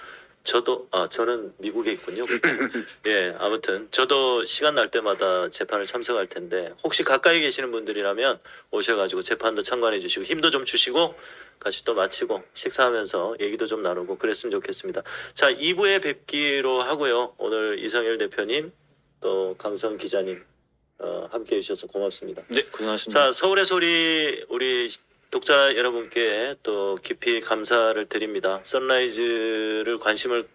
저는 미국에 있군요. 예, 아무튼 저도 시간 날 때마다 재판을 참석할 텐데 혹시 가까이 계시는 분들이라면 오셔가지고 재판도 참관해 주시고 힘도 좀 주시고 같이 또 마치고 식사하면서 얘기도 좀 나누고 그랬으면 좋겠습니다. 자, 2부에 뵙기로 하고요. 오늘 이성열 대표님 또 강성 기자님 함께해 주셔서 고맙습니다. 네, 고생하셨습니다. 자, 서울의 소리 우리 독자 여러분께 또 깊이 감사를 드립니다. 선라이즈를 관심을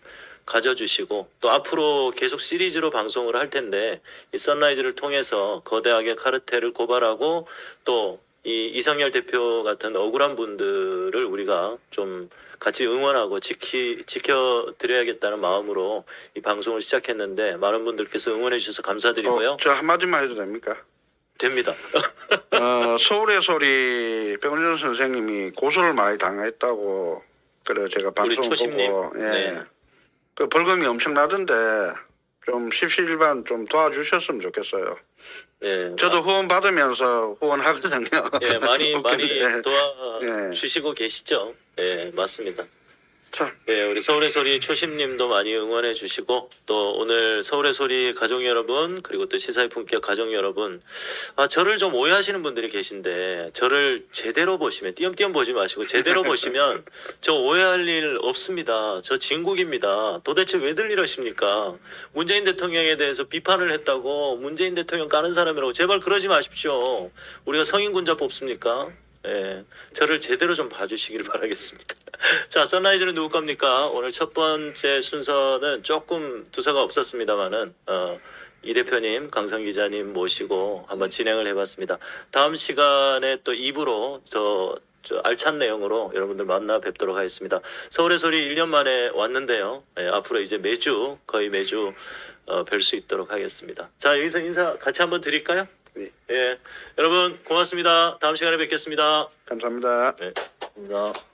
가져주시고 또 앞으로 계속 시리즈로 방송을 할 텐데 이 선라이즈를 통해서 거대하게 카르텔을 고발하고 또 이 이성열 대표 같은 억울한 분들을 우리가 좀 같이 응원하고 지켜드려야겠다는 마음으로 이 방송을 시작했는데 많은 분들께서 응원해 주셔서 감사드리고요. 저 한마디만 해도 됩니까? 됩니다. 서울의 소리 백은준 선생님이 고소를 많이 당했다고 그래 제가 우리 방송 초심님. 보고 네. 그 벌금이 엄청나던데 좀 십시일반 좀 도와주셨으면 좋겠어요. 네. 저도 후원 받으면서 후원하거든요. 예, 많이 웃긴데. 도와주시고 계시죠. 예, 맞습니다. 참. 예, 우리 서울의 소리 초심님도 많이 응원해 주시고 또 오늘 서울의 소리 가족 여러분 그리고 또 시사의 품격 가족 여러분 저를 좀 오해하시는 분들이 계신데 저를 제대로 보시면 띄엄띄엄 보지 마시고 제대로 보시면 저 오해할 일 없습니다. 저 진국입니다. 도대체 왜들 이러십니까? 문재인 대통령에 대해서 비판을 했다고 문재인 대통령 까는 사람이라고 제발 그러지 마십시오. 우리가 성인군자 뽑습니까? 예, 저를 제대로 좀 봐주시길 바라겠습니다. 자, 선라이즈는 누구 겁니까? 오늘 첫 번째 순서는 조금 두서가 없었습니다만은 이 대표님, 강성 기자님 모시고 한번 진행을 해봤습니다. 다음 시간에 또 2부로 저 알찬 내용으로 여러분들 만나 뵙도록 하겠습니다. 서울의 소리 1년 만에 왔는데요. 예, 앞으로 이제 거의 매주 뵐 수 있도록 하겠습니다. 자, 여기서 인사 같이 한번 드릴까요? 네. 예, 여러분 고맙습니다. 다음 시간에 뵙겠습니다. 감사합니다. 네. 감사합니다.